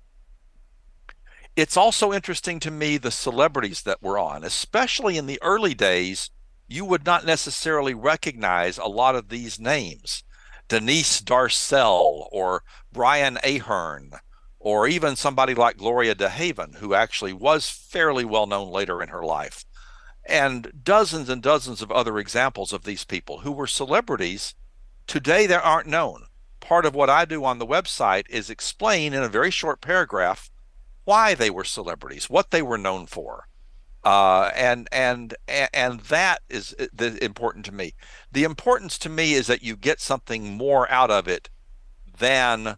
It's also interesting to me the celebrities that were on, especially in the early days. You would not necessarily recognize a lot of these names. Denise Darcell or Brian Ahern, or even somebody like Gloria DeHaven, who actually was fairly well known later in her life. And dozens of other examples of these people who were celebrities. Today they aren't known. Part of what I do on the website is explain in a very short paragraph why they were celebrities, what they were known for. And that is important to me. The importance to me is that you get something more out of it than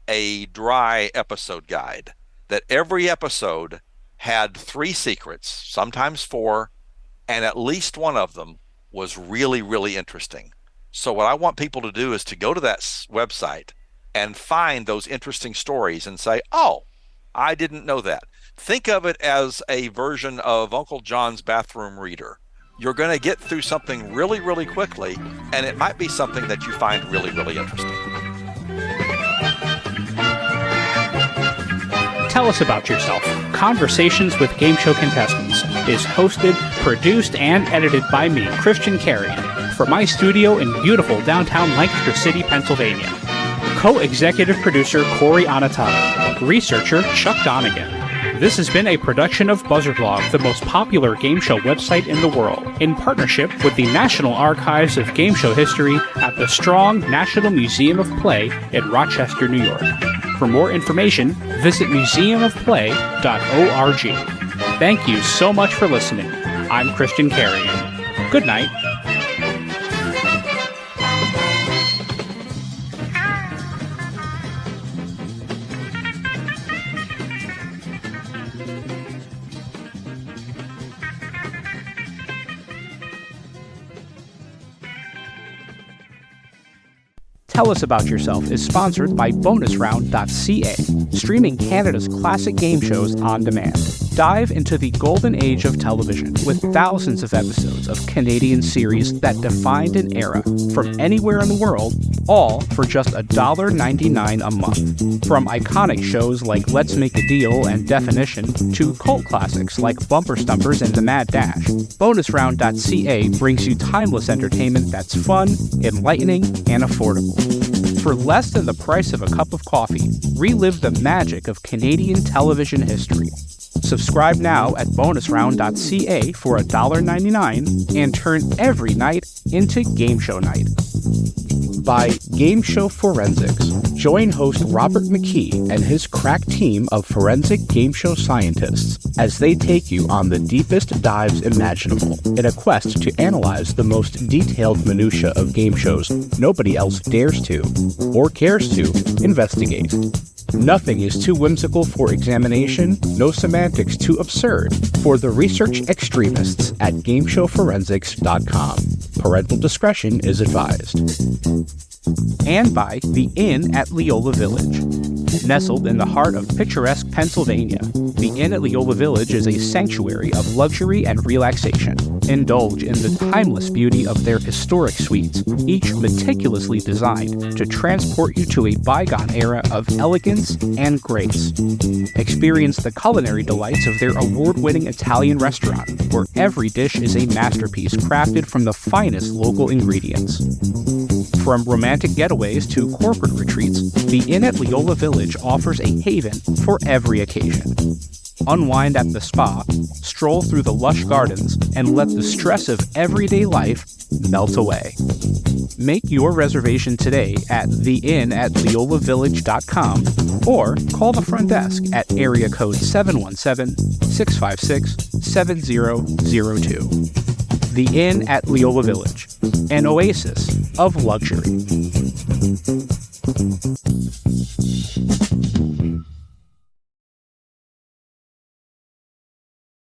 a dry episode guide. That every episode had 3 secrets, sometimes 4, and at least one of them was really, really interesting. So what I want people to do is to go to that website and find those interesting stories and say, oh, I didn't know that. Think of it as a version of Uncle John's bathroom reader. You're going to get through something really, really quickly, and it might be something that you find really, really interesting. Tell Us About Yourself, Conversations with Game Show Contestants, is hosted, produced, and edited by me, Christian Carrion, from my studio in beautiful downtown Lancaster City, Pennsylvania. Co-executive producer Cory Anotado, researcher Chuck Donegan. This has been a production of BuzzerBlog, the most popular game show website in the world, in partnership with the National Archives of Game Show History at the Strong National Museum of Play in Rochester, New York. For more information, visit museumofplay.org. Thank you so much for listening. I'm Christian Carrion. Good night. Tell Us About Yourself is sponsored by bonusround.ca, streaming Canada's classic game shows on demand. Dive into the golden age of television with thousands of episodes of Canadian series that defined an era from anywhere in the world, all for just $1.99 a month. From iconic shows like Let's Make a Deal and Definition to cult classics like Bumper Stumpers and The Mad Dash, bonusround.ca brings you timeless entertainment that's fun, enlightening, and affordable. For less than the price of a cup of coffee, relive the magic of Canadian television history. Subscribe now at bonusround.ca for $1.99 and turn every night into Game Show Night. By Game Show Forensics. Join host Robert McKee and his crack team of forensic game show scientists as they take you on the deepest dives imaginable in a quest to analyze the most detailed minutiae of game shows nobody else dares to, or cares to, investigate. Nothing is too whimsical for examination, no semantics too absurd for the research extremists at GameShowForensics.com. Parental discretion is advised. And by The Inn at Leola Village. Nestled in the heart of picturesque Pennsylvania, the Inn at Leola Village is a sanctuary of luxury and relaxation. Indulge in the timeless beauty of their historic suites, each meticulously designed to transport you to a bygone era of elegance and grace. Experience the culinary delights of their award-winning Italian restaurant, where every dish is a masterpiece crafted from the finest local ingredients. From romantic getaways to corporate retreats, the Inn at Leola Village offers a haven for every occasion. Unwind at the spa, stroll through the lush gardens, and let the stress of everyday life melt away. Make your reservation today at theinnatleolavillage.com or call the front desk at area code 717-656-7002. The Inn at Leola Village, an oasis of luxury.